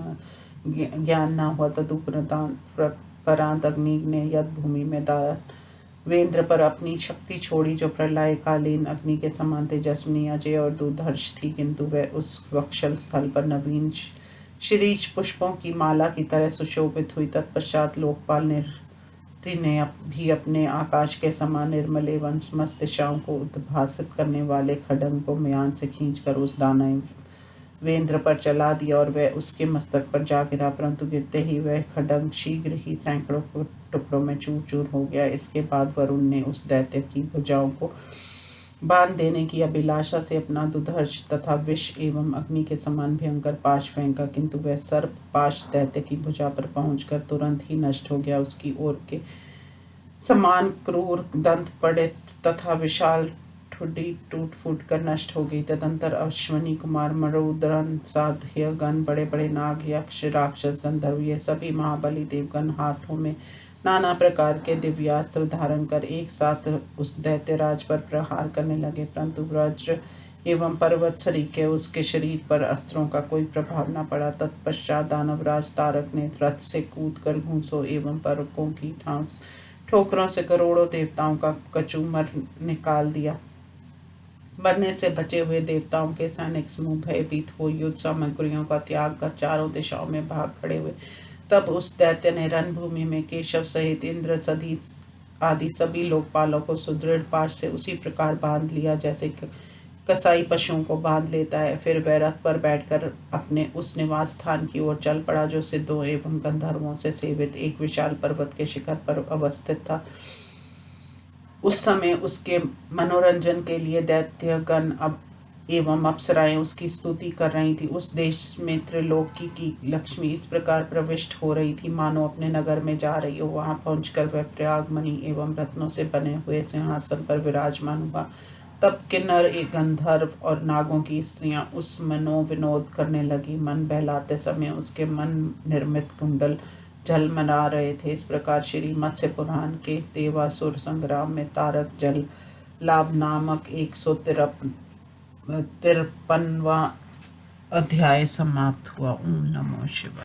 ज्ञान न हुआ। तदुपरांत अग्नि ने यद भूमि में वेंद्र पर अपनी शक्ति छोड़ी जो प्रलय कालीन अग्नि के समान तेजस्विनी अजय और दुर्धर्ष थी, किंतु वह उस वक्षल स्थल पर नवीन शिरीष पुष्पों की माला की तरह सुशोभित हुई। तत्पश्चात लोकपाल ने भी अपने आकाश के समान निर्मल एवं समस्त दिशाओं को उद्भासित करने वाले खड्ग को म्यान से खींचकर उस दानव वेंद्र पर चला दिया और वह उसके मस्तक पर जा गिरा, परंतु गिरते ही वह खड्ग शीघ्र ही सैकड़ों टुकड़ों में चूर चूर हो गया। इसके बाद वरुण ने उस दैत्य की भुजाओं को बांध देने की अभिलाषा से अपना दुर्धर्ष तथा विष एवं अग्नि के समान भयंकर पाश फेंका, किंतु वह सर्प पाश दैत्य की भुजा पर पहुंचकर तुरंत ही नष्ट हो गया। उसकी ओर के समान क्रूर दंत पड़े तथा विशाल ठुड्डी टूट फूट कर नष्ट हो गई। तदंतर अश्वनी कुमार मरुद्रन साध्य गण बड़े बड़े नाग यक्ष राक्षस गंधर्व ये सभी महाबली देवगण हाथों में नाना प्रकार के दिव्यास्त्र धारण कर एक साथ उस दैत्यराज पर प्रहार करने लगे, परंतु वज्र एवं पर्वत सरीखे उसके शरीर पर अस्त्रों का कोई प्रभाव न पड़ा। तत्पश्चात दानवराज तारक ने रथ से कूदकर घूंसों एवं पर्वकों की ठोकरों से करोड़ों देवताओं का कचूमर निकाल दिया। मरने से बचे हुए देवताओं के सैनिक समूह भयभीत हो युद्ध सामग्रियों का त्याग कर चारों दिशाओं में भाग खड़े हुए। तब उस दैत्य ने रणभूमि में केशव सहित इंद्र सदी आदि सभी लोकपालों को सुदृढ़ पाश से उसी प्रकार बांध लिया जैसे कसाई पशुओं को बांध लेता है। फिर वह रथ पर बैठकर अपने उस निवास स्थान की ओर चल पड़ा जो सिद्धों एवं गंधर्वों से सेवित एक विशाल पर्वत के शिखर पर अवस्थित था। उस समय उसके मनोरंजन के लिए दैत्यगण एवं अप्सराएं उसकी स्तुति कर रही थी। उस देश में त्रिलोकी की लक्ष्मी इस प्रकार प्रविष्ट हो रही थी मानो अपने नगर में जा रही हो। वहां पहुंचकर वह प्रयागमणि एवं रत्नों से बने हुए सिंहासन पर विराजमान हुआ। तब किन्नर एक गंधर्व और नागों की स्त्रियां उस मनोविनोद करने लगी। मन बहलाते समय उसके मन निर्मित कुंडल झलमला रहे थे। इस प्रकार श्री मत्स्य पुराण के देवासुर संग्राम में तारक जल लाभ नामक 153वां अध्याय समाप्त हुआ। ओम नमो शिवाय।